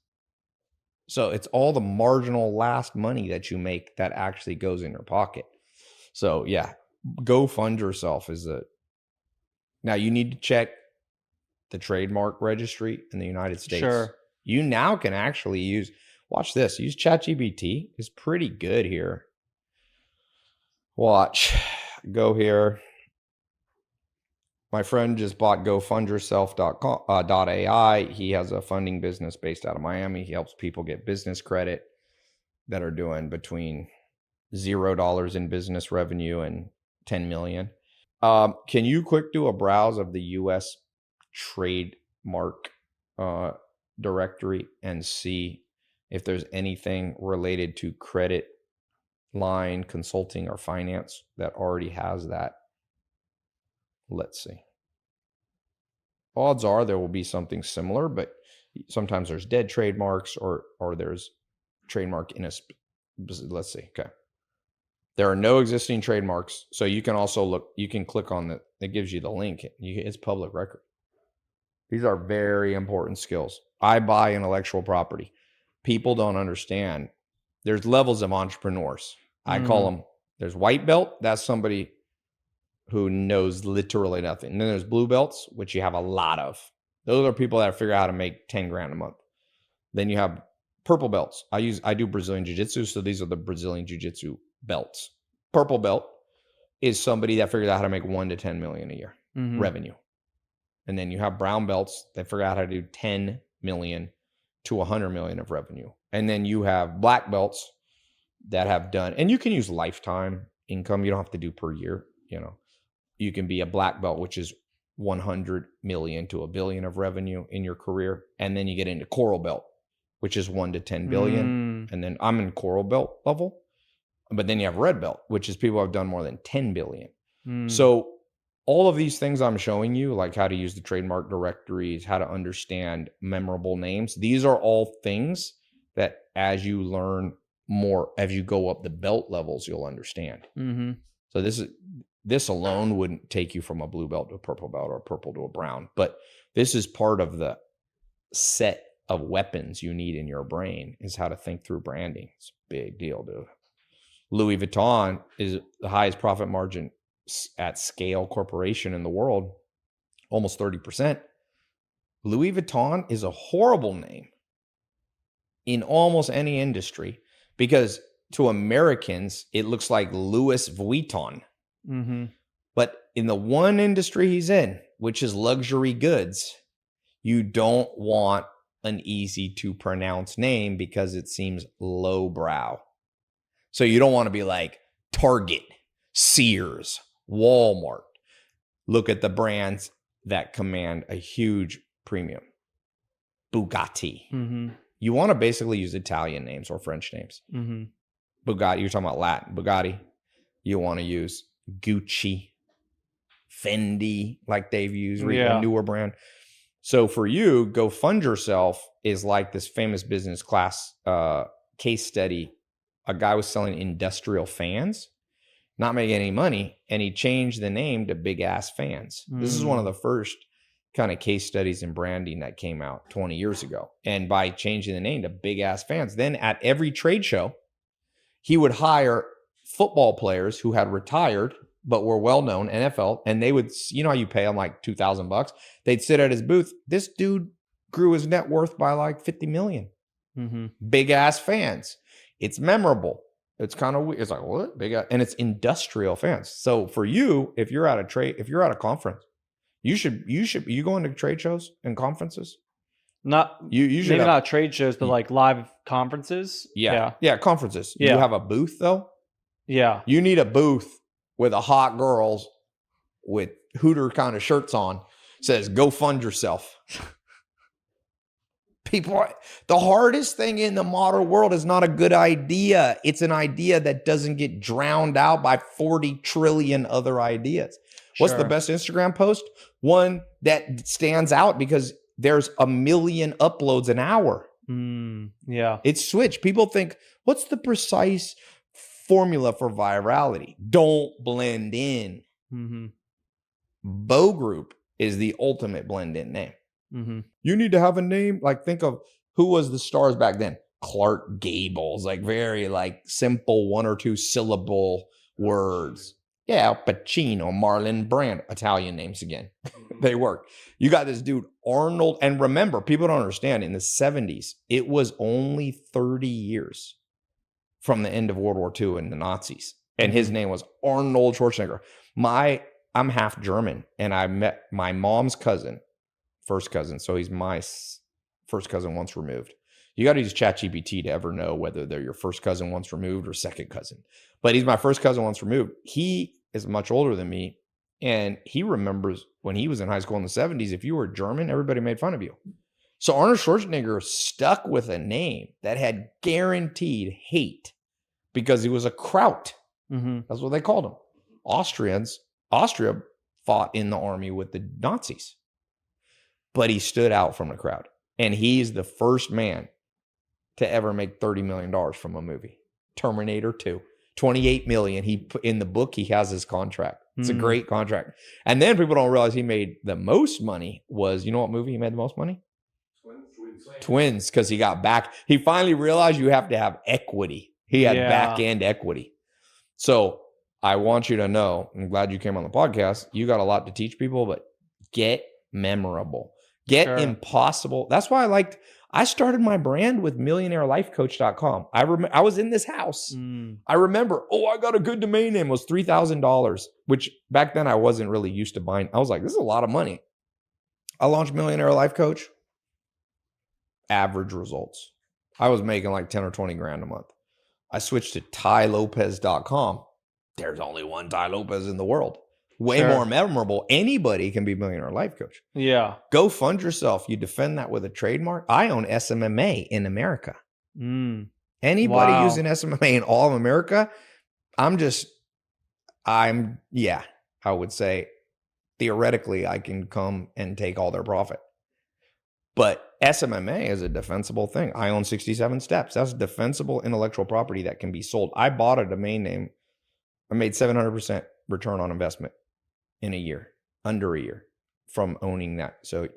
So it's all the marginal last money that you make that actually goes in your pocket. So yeah, go fund yourself now you need to check the trademark registry in the United States. Sure. You now can actually watch this, use ChatGPT. It's pretty good here. Watch, go here. My friend just bought gofundyourself.ai. He has a funding business based out of Miami. He helps people get business credit that are doing between $0 in business revenue and 10 million. Can you quick do a browse of the U.S. trademark directory and see if there's anything related to credit line, consulting, or finance that already has that? Let's see. Odds are there will be something similar, but sometimes there's dead trademarks or there's trademark in a, let's see. Okay. There are no existing trademarks. So you can also look, you can click on it gives you the link. It's public record. These are very important skills. I buy intellectual property. People don't understand. There's levels of entrepreneurs. I call them, there's white belt. That's somebody who knows literally nothing. And then there's blue belts, which you have a lot of. Those are people that figure out how to make 10 grand a month. Then you have purple belts. I do Brazilian jiu-jitsu, so these are the Brazilian jiu-jitsu belts. Purple belt is somebody that figures out how to make 1 to 10 million a year revenue. And then you have brown belts that figure out how to do 10 million to 100 million of revenue. And then you have black belts that have done, and you can use lifetime income. You don't have to do per year, You can be a black belt, which is 100 million to 1 billion of revenue in your career. And then you get into coral belt, which is 1 to 10 billion. And then I'm in coral belt level. But then you have red belt, which is people who have done more than 10 billion. So all of these things I'm showing you, like how to use the trademark directories, how to understand memorable names, these are all things that as you learn more, as you go up the belt levels, you'll understand. So this alone wouldn't take you from a blue belt to a purple belt or a purple to a brown. But this is part of the set of weapons you need in your brain, is how to think through branding. It's a big deal, dude. Louis Vuitton is the highest profit margin at scale corporation in the world, almost 30%. Louis Vuitton is a horrible name in almost any industry because to Americans, it looks like Louis Vuitton. But in the one industry he's in, which is luxury goods, you don't want an easy to pronounce name because it seems lowbrow. So you don't want to be like Target, Sears, Walmart. Look at the brands that command a huge premium. Bugatti. You want to basically use Italian names or French names. Bugatti, you're talking about Latin. Bugatti. You want to use Gucci, Fendi, like they've used, a newer brand. So for you, Go Fund Yourself is like this famous business class case study. A guy was selling industrial fans, not making any money, and he changed the name to Big Ass Fans. This is one of the first kind of case studies in branding that came out 20 years ago. And by changing the name to Big Ass Fans, then at every trade show, he would hire football players who had retired but were well-known, NFL, and they would, how you pay them like $2,000? They'd sit at his booth. This dude grew his net worth by like 50 million. Big Ass Fans. It's memorable. It's kind of weird. It's like, what? Big ass, and it's industrial fans. So for you, if you're at a conference, you going to trade shows and conferences? Not you should maybe not trade shows, but like live conferences. Yeah, conferences. Yeah. You have a booth though. Yeah, you need a booth with a hot girls with Hooter kind of shirts on. Says "Go Fund Yourself." People, the hardest thing in the modern world is not a good idea. It's an idea that doesn't get drowned out by 40 trillion other ideas. What's the best Instagram post? One that stands out because there's 1 million uploads an hour. Yeah. It's switched. People think, what's the precise formula for virality? Don't blend in. Bow Group is the ultimate blend in name. You need to have a name. Like, think of who was the stars back then. Clark Gable's, like very like simple 1 or 2 syllable words. Yeah, Al Pacino, Marlon Brando, Italian names again. They work. You got this dude, Arnold. And remember, people don't understand, in the 70s, it was only 30 years from the end of World War II and the Nazis. And his name was Arnold Schwarzenegger. I'm half German, and I met my mom's cousin, first cousin. So he's my first cousin once removed. You got to use ChatGPT to ever know whether they're your first cousin once removed or second cousin. But he's my first cousin once removed. He is much older than me. And he remembers when he was in high school in the 70s, if you were German, everybody made fun of you. So Arnold Schwarzenegger stuck with a name that had guaranteed hate because he was a Kraut. That's what they called him. Austria fought in the army with the Nazis. But he stood out from the crowd. And he's the first man to ever make $30 million from a movie. Terminator 2. $28 million. He put in the book, he has his contract. It's a great contract. And then people don't realize he made the most money was, you know what movie he made the most money? Twins, because he got back. He finally realized you have to have equity. He had back end equity. So I want you to know, I'm glad you came on the podcast. You got a lot to teach people, but get memorable. Get impossible. That's why I started my brand with millionairelifecoach.com. I was in this house. I remember, I got a good domain name. It was $3,000, which back then I wasn't really used to buying. I was like, this is a lot of money. I launched Millionaire Life Coach. Average results. I was making like 10 or 20 grand a month. I switched to Tailopez.com. There's only one Ty Lopez in the world. Way more memorable. Anybody can be Millionaire Life Coach. Yeah. Go fund yourself. You defend that with a trademark. I own SMMA in America. Anybody using SMMA in all of America, I would say theoretically I can come and take all their profit. But SMMA is a defensible thing. I own 67 steps. That's defensible intellectual property that can be sold. I bought a domain name. I made 700% return on investment in a year, under a year from owning that. So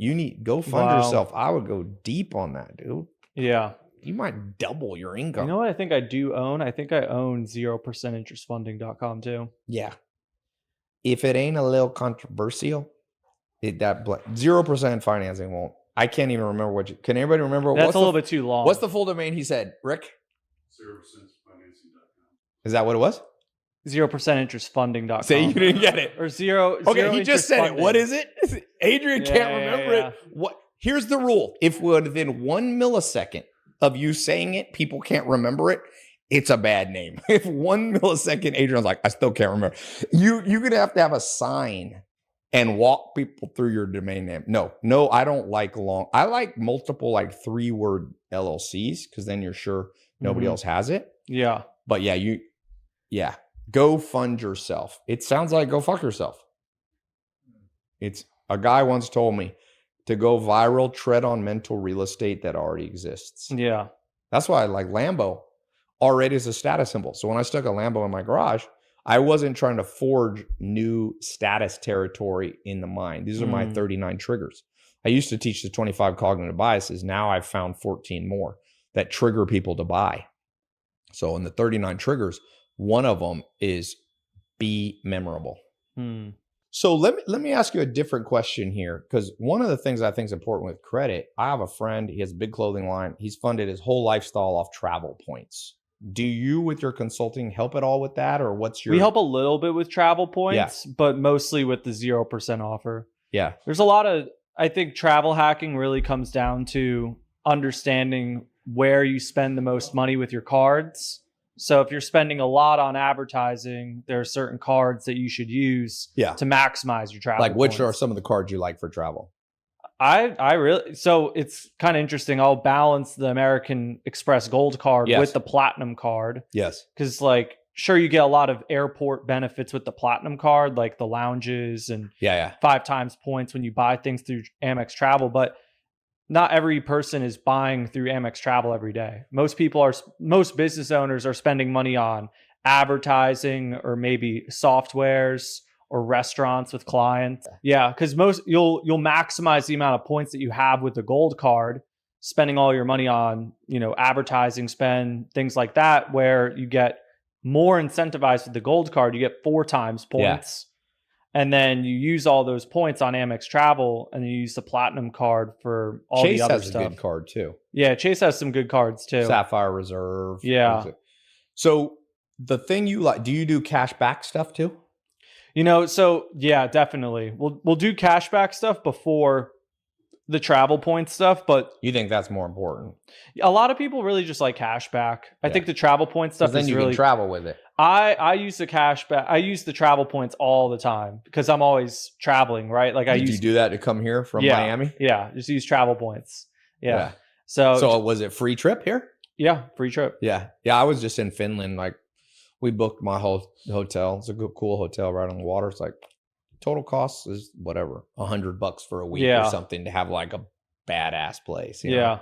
go fund yourself. I would go deep on that, dude. Yeah. You might double your income. You know what I think I do own? I think I own 0%interestfunding.com too. Yeah. If it ain't a little controversial, 0% financing won't. I can't even remember can anybody remember? That's a little bit too long. What's the full domain he said, Rick? 0%financing.com. Is that what it was? 0%interestfunding.com. Say you didn't get it. Or zero. Okay, he just said it. What is it? Adrian can't remember it. What? Here's the rule. If within 1 millisecond of you saying it, people can't remember it, it's a bad name. If 1 millisecond, Adrian's like, I still can't remember. You're going to have a sign and walk people through your domain name. No, I don't like long. I like multiple 3-word LLCs because then you're sure nobody else has it. Yeah. But yeah. Go fund yourself. It sounds like go fuck yourself. It's a guy once told me to go viral, tread on mental real estate that already exists. Yeah. That's why I like Lambo already is a status symbol. So when I stuck a Lambo in my garage, I wasn't trying to forge new status territory in the mind. These are my 39 triggers. I used to teach the 25 cognitive biases. Now I've found 14 more that trigger people to buy. So in the 39 triggers, one of them is be memorable. So let me ask you a different question here, because one of the things I think is important with credit, I have a friend, he has a big clothing line. He's funded his whole lifestyle off travel points. Do you, with your consulting, help at all with that, or what's your? We help a little bit with travel points, but mostly with the 0% offer. Yeah. There's a lot of, I think travel hacking really comes down to understanding where you spend the most money with your cards. So if you're spending a lot on advertising, there are certain cards that you should use to maximize your travel. Like which are some of the cards you like for travel? So it's kind of interesting. I'll balance the American Express Gold card with the Platinum card. Yes. Because sure, you get a lot of airport benefits with the Platinum card, like the lounges and 5 times points when you buy things through Amex Travel, but not every person is buying through Amex Travel every day. Most business owners are spending money on advertising or maybe softwares or restaurants with clients. Yeah, because you'll maximize the amount of points that you have with the gold card, spending all your money on, advertising spend, things like that, where you get more incentivized with the gold card. You get 4 times points. And then you use all those points on Amex Travel, and then you use the platinum card for all Chase the other has stuff. a good card too. Yeah, Chase has some good cards too. Sapphire Reserve. Yeah. So the thing you like, do you do cash back stuff too? So yeah, definitely. We'll do cashback stuff before the travel point stuff, but You think that's more important? a lot of people really just like cashback. I think the travel point stuff Then is you really can travel with it. I use the cashback. I use the travel points all the time because I'm always traveling, right? Like Did you do that to come here from Miami? Yeah, just use travel points. Yeah. So was it free trip here? yeah, free trip. Yeah. Yeah. I was just in Finland. Like we booked my whole hotel. It's a good, cool hotel right on the water. It's like total cost is whatever, $100 for a week or something to have like a badass place. You know?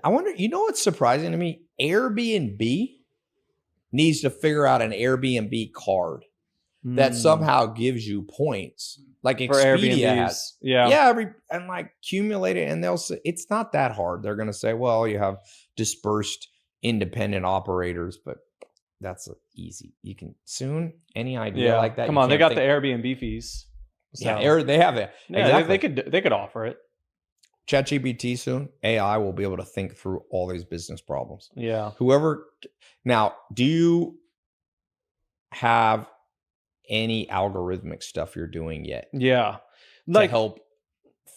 I wonder, what's surprising to me? Airbnb needs to figure out an Airbnb card that somehow gives you points. Like Expedia has. And like accumulate it, and they'll say it's not that hard. They're going to say, well, you have dispersed independent operators, but that's easy. You can soon any idea like that. Come on, they got the Airbnb fees. So. Yeah, they have it. Yeah, exactly. they could offer it. ChatGPT soon, AI will be able to think through all these business problems. Yeah. Now, do you have any algorithmic stuff you're doing yet? Yeah. To help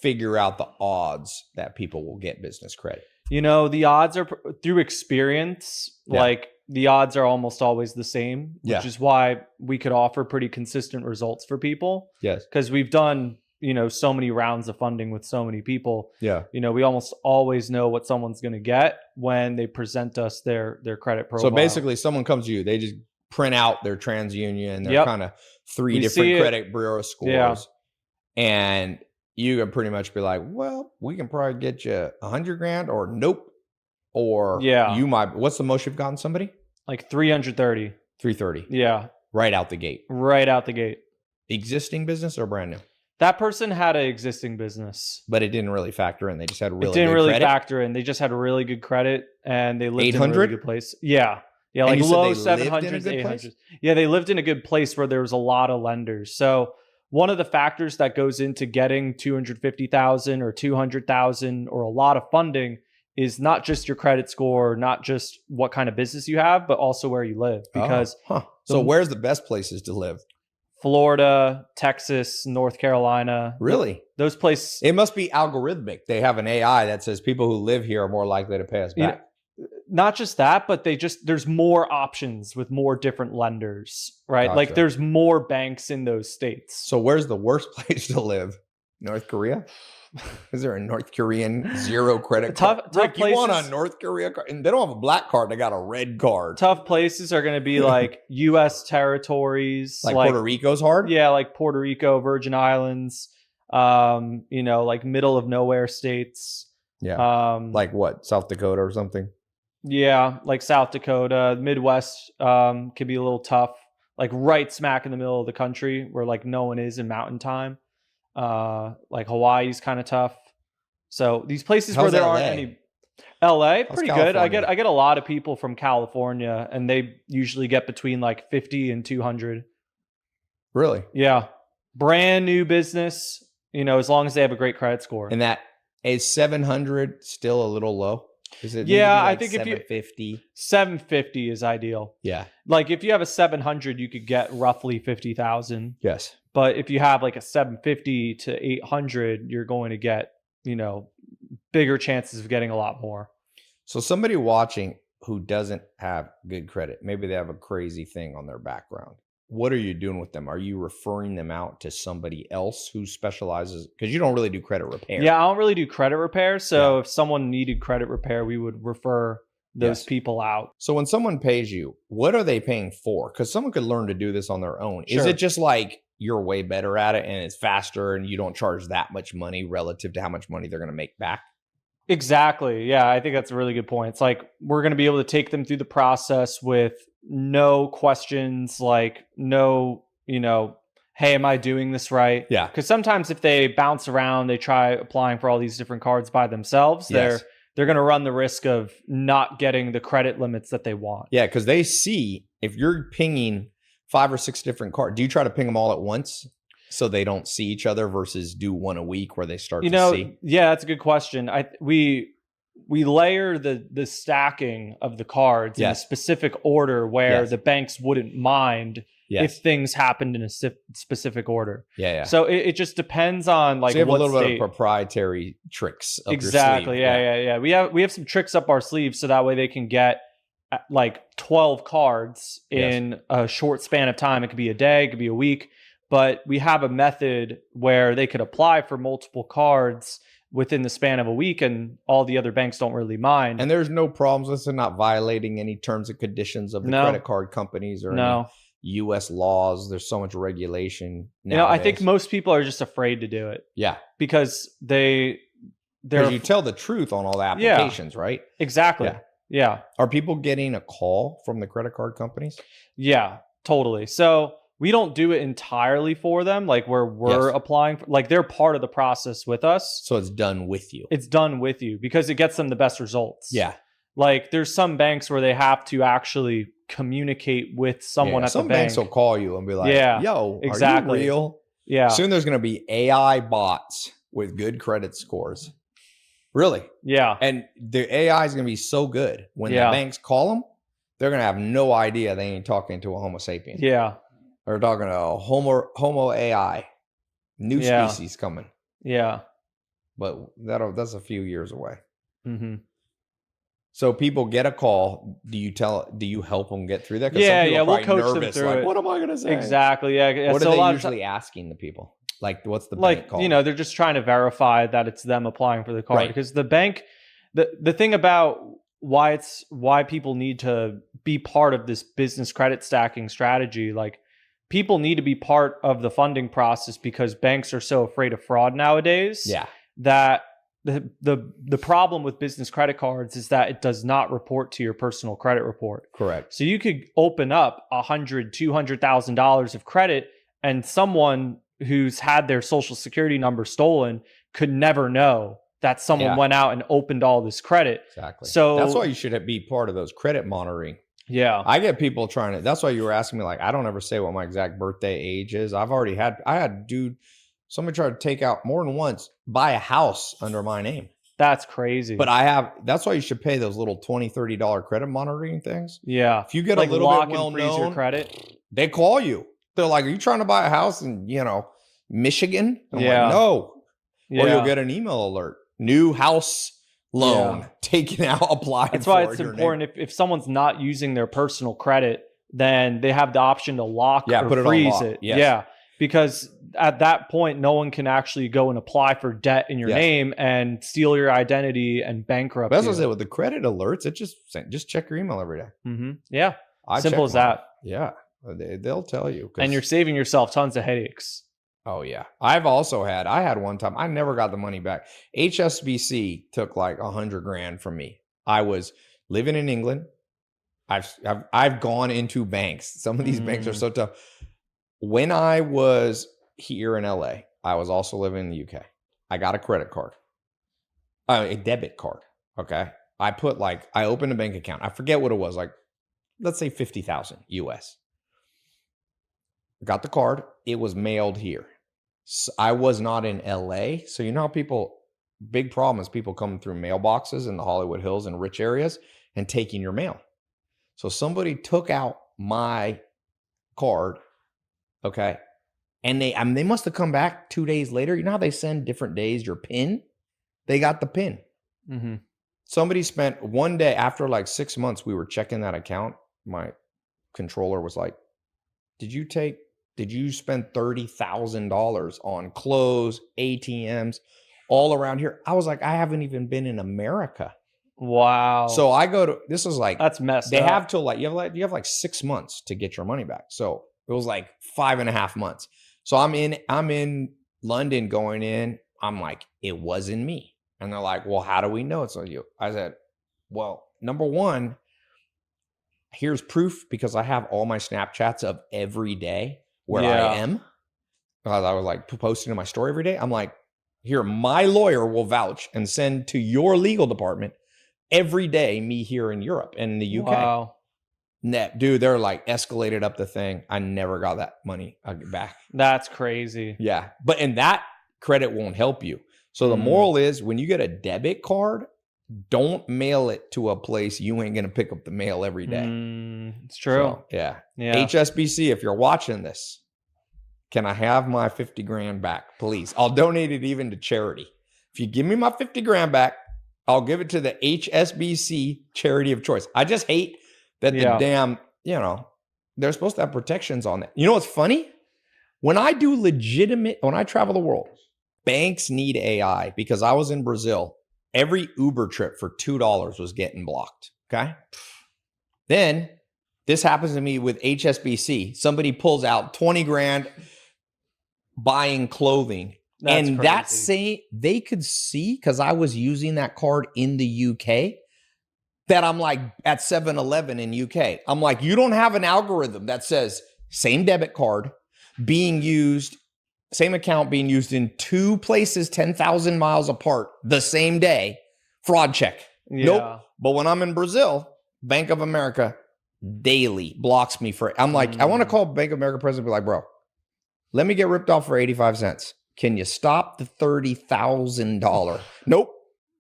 figure out the odds that people will get business credit. The odds are through experience. Yeah. Like the odds are almost always the same, which is why we could offer pretty consistent results for people. Yes. Because we've done, so many rounds of funding with so many people. Yeah. We almost always know what someone's going to get when they present us their credit profile. So basically someone comes to you, they just print out their TransUnion, their kind of 3 different credit bureau scores. And you can pretty much be like, well, we can probably get you $100,000 or nope. Or you might, what's the most you've gotten somebody? Like 330. 330. Yeah. Right out the gate. Right out the gate. Existing business or brand new? That person had an existing business. But it didn't really factor in. They just had really good credit. It didn't really factor in. They just had really good credit and they lived in a really good place. Yeah. Yeah, like low 700s, 800s. Yeah, they lived in a good place where there was a lot of lenders. So one of the factors that goes into getting 250,000 or 200,000 or a lot of funding is not just your credit score, not just what kind of business you have, but also where you live. Because so where's the best places to live? Florida, Texas, North Carolina. Really? Those places. It must be algorithmic. They have an AI that says people who live here are more likely to pay us back. Not just that, but there's more options with more different lenders, right? Gotcha. Like there's more banks in those states. So where's the worst place to live? North Korea? Is there a North Korean zero credit card? Tough places. You want a North Korea card? And they don't have a black card. They got a red card. Tough places are going to be like U.S. territories. Like Puerto Rico's hard? Yeah, like Puerto Rico, Virgin Islands, like middle of nowhere states. Yeah. Like what? South Dakota or something? Yeah, like South Dakota. Midwest can be a little tough. Like right smack in the middle of the country where like no one is in mountain time. Like Hawaii's kind of tough. So these places where there aren't any. LA, pretty good. I get a lot of people from California and they usually get between like 50 and 200. Really? Yeah. Brand new business, as long as they have a great credit score. And that is 700 still a little low? Is it I think 750? 750 is ideal. Yeah. Like if you have a 700, you could get roughly 50,000. Yes. But if you have like a 750 to 800, you're going to get, bigger chances of getting a lot more. So somebody watching who doesn't have good credit, maybe they have a crazy thing on their background. What are you doing with them? Are you referring them out to somebody else who specializes? Because you don't really do credit repair. Yeah, I don't really do credit repair. So if someone needed credit repair, we would refer those people out. So when someone pays you, what are they paying for? Because someone could learn to do this on their own. Sure. Is it just like you're way better at it and it's faster and you don't charge that much money relative to how much money they're going to make back? Exactly. Yeah, I think that's a really good point. It's like we're going to be able to take them through the process with no questions, like no, hey, am I doing this right? Yeah. Because sometimes if they bounce around, they try applying for all these different cards by themselves, Yes. they're going to run the risk of not getting the credit limits that they want. Yeah, because they see if you're pinging 5 or 6 different cards. Do you try to ping them all at once so they don't see each other versus do one a week where they start to see? Yeah, that's a good question. We layer the stacking of the cards in a specific order where the banks wouldn't mind if things happened in a specific order. Yeah. So it just depends on like so you have what a little state. bit of proprietary tricks up Exactly. your sleeve. Yeah. We have some tricks up our sleeves so that way they can get like 12 cards in a short span of time. It could be a day, it could be a week, but we have a method where they could apply for multiple cards within the span of a week, and all the other banks don't really mind. And there's no problems with it not violating any terms and conditions of the credit card companies or any U.S. laws. There's so much regulation nowadays. I think most people are just afraid to do it. Yeah. Because because you tell the truth on all the applications, right? Exactly. Yeah. Are people getting a call from the credit card companies? Yeah, totally. So we don't do it entirely for them, like where we're applying for, like they're part of the process with us. So it's done with you. It's done with you because it gets them the best results. Yeah. Like there's some banks where they have to actually communicate with someone at the bank. Some banks will call you and be like, yo, exactly. Are you real? Yeah. Soon there's going to be AI bots with good credit scores. Really? Yeah. And the AI is going to be so good. When the banks call them, they're going to have no idea they ain't talking to a Homo sapien. Yeah. They're talking to a Homo AI. New species coming. Yeah. But that's a few years away. Mm-hmm. So people get a call. Do you help them get through that? Yeah, we'll coach them through it. What am I going to say? Exactly. Yeah. What are they usually asking the people? Like, what's the bank call? They're just trying to verify that it's them applying for the card because the bank. The thing about why people need to be part of this business credit stacking strategy, like people need to be part of the funding process because banks are so afraid of fraud nowadays. Yeah. That the problem with business credit cards is that it does not report to your personal credit report. Correct. So you could open up $100,000-$200,000 of credit, and someone who's had their social security number stolen could never know that someone went out and opened all this credit. Exactly. So that's why you should be part of those credit monitoring. Yeah. I get people trying to, that's why you were asking me, like, I don't ever say what my exact birthday age is. I had somebody tried to take out more than once, buy a house under my name. That's crazy. But that's why you should pay those little $20, $30 credit monitoring things. Yeah. If you get like a little lock bit well and freeze your known, credit. they call you. They're like, are you trying to buy a house in, Michigan? I'm like, no. Yeah. Or you'll get an email alert. New house loan taken out, applied. That's why it's important. If someone's not using their personal credit, then they have the option to lock or freeze it. Yes. Yeah. Because at that point, no one can actually go and apply for debt in your name and steal your identity and bankrupt That's you. what I said with the credit alerts. It just check your email every day. Mm-hmm. Yeah. I Simple as that. Yeah. They'll tell you. And you're saving yourself tons of headaches. Oh, yeah. I had one time, I never got the money back. HSBC took like $100,000 from me. I was living in England. I've gone into banks. Some of these banks are so tough. When I was here in LA, I was also living in the UK. I got a credit card, a debit card. Okay. I opened a bank account. I forget what it was. Like, let's say 50,000 US. Got the card. It was mailed here. So I was not in LA. So you know how big problem is people coming through mailboxes in the Hollywood Hills and rich areas and taking your mail. So somebody took out my card. Okay. And they must have come back 2 days later. You know how they send different days your PIN? They got the PIN. Mm-hmm. Somebody spent one day after like 6 months, we were checking that account. My controller was like, did you spend $30,000 on clothes, ATMs, all around here? I was like, I haven't even been in America. Wow. So this is like, that's messed up. They have till you have like 6 months to get your money back. So it was like 5.5 months. So I'm in London going in. I'm like, it wasn't me. And they're like, well, how do we know it's not you? I said, well, number one, here's proof because I have all my Snapchats of every day where I am. I was like posting in my story every day. I'm like, here, my lawyer will vouch and send to your legal department every day me here in Europe and in the UK. Wow. Dude, they're like escalated up the thing. I never got that money back. That's crazy. Yeah. And that credit won't help you. So the moral is when you get a debit card, don't mail it to a place you ain't going to pick up the mail every day. It's true. So, yeah. Yeah. HSBC, if you're watching this, can I have my 50 grand back, please? I'll donate it even to charity. If you give me my 50 grand back, I'll give it to the HSBC charity of choice. I just hate that the damn, they're supposed to have protections on that. You know what's funny? When I travel the world, banks need AI because I was in Brazil. Every Uber trip for $2 was getting blocked. Okay. Then this happens to me with HSBC. Somebody pulls out 20 grand buying clothing. That's and crazy. they could see, because I was using that card in the UK, that I'm like at 7-Eleven in UK. I'm like, you don't have an algorithm that says same debit card being used, same account being used in two places 10,000 miles apart the same day. Fraud check. Yeah. Nope. But when I'm in Brazil, Bank of America daily blocks me for it. I'm like, I want to call Bank of America president and be like, bro, let me get ripped off for 85 cents. Can you stop the $30,000? Nope.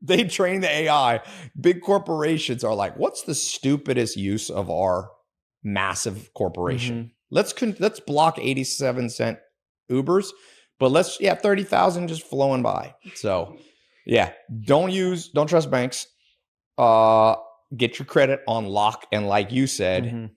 They train the AI. Big corporations are like, what's the stupidest use of our massive corporation? Let's block 87-cent Ubers, but 30,000 just flowing by. So yeah, don't trust banks. Get your credit on lock. And like you said,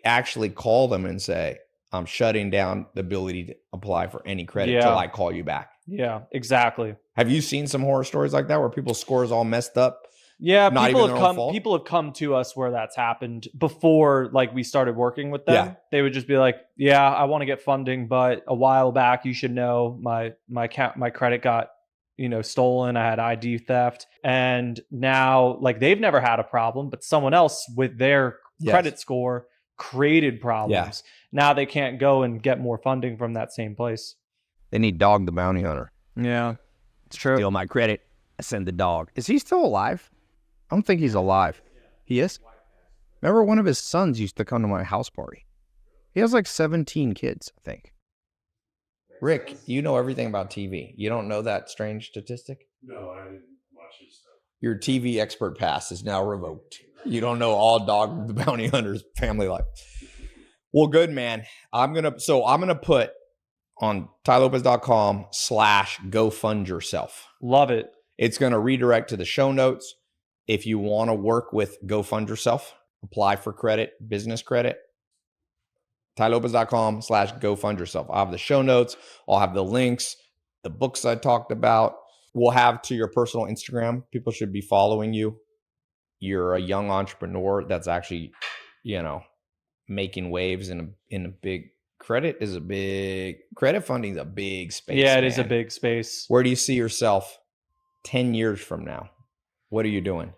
actually call them and say, I'm shutting down the ability to apply for any credit till I call you back. Yeah, exactly. Have you seen some horror stories like that where people's scores all messed up? Yeah, Not people even have their own come. fault? People have come to us where that's happened before. Like we started working with them, Yeah. They would just be like, "Yeah, I want to get funding, but a while back, you should know my credit got stolen. I had ID theft, and now like they've never had a problem, but someone else with their credit score created problems. Now they can't go and get more funding from that same place. They need Dog the Bounty Hunter. Yeah, it's true. Steal my credit, I send the dog. Is he still alive? I don't think he's alive. He is? Remember one of his sons used to come to my house party. He has like 17 kids, I think. Rick, you know everything about TV. You don't know that strange statistic? No, I didn't watch his stuff. Your TV expert pass is now revoked. You don't know all Dog the Bounty Hunter's family life. Well, good, man. I'm gonna put on tailopez.com/go fund yourself. Love it. It's going to redirect to the show notes. If you want to work with Go Fund Yourself, apply for credit, business credit, tailopez.com/go fund yourself. I'll have the show notes. I'll have the links, the books I talked about. We'll have to your personal Instagram. People should be following you. You're a young entrepreneur that's actually, making waves in a big credit funding is a big space. Yeah, it is a big space. Where do you see yourself 10 years from now? What are you doing?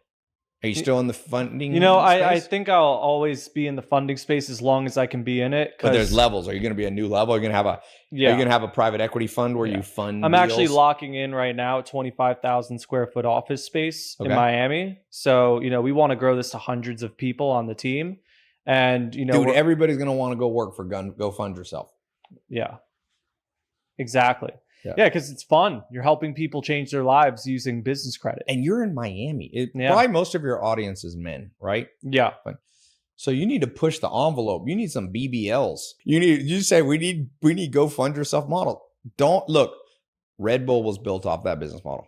Are you still in the funding I space? think I'll always be in the funding space as long as I can be in it. But there's levels. Are you going to be a new level? Are you going to have are you going to have a private equity fund where you fund I'm deals? actually locking in right now at 25,000 square foot office space in Miami. So, we want to grow this to hundreds of people on the team. And, dude, everybody's going to want to go work for Go Fund Yourself. Yeah, exactly. Yeah, because it's fun. You're helping people change their lives using business credit. And you're in Miami. Probably most of your audience is men, right? Yeah. So you need to push the envelope. You need some BBLs. You say we need Go Fund Yourself model. Don't look. Red Bull was built off that business model.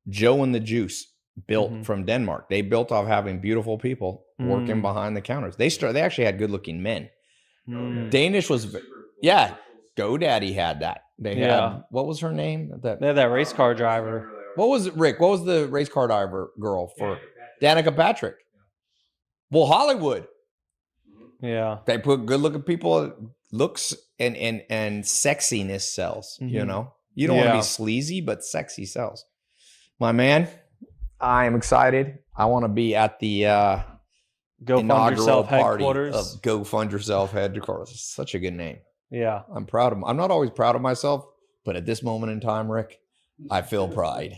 Joe and the Juice built from Denmark. They built off having beautiful people working behind the counters. They actually had good looking men. Danish was GoDaddy had that. They had, what was her name? They had that race car driver. What was it, Rick? What was the race car driver girl for Danica Patrick? Well, Hollywood. Yeah. They put good looking people, looks and sexiness sells, You don't want to be sleazy, but sexy sells. My man, I am excited. I want to be at the Go Fund inaugural Yourself party headquarters of Go Fund Yourself headquarters. Such a good name. Yeah. I'm not always proud of myself, but at this moment in time, Rick, I feel pride.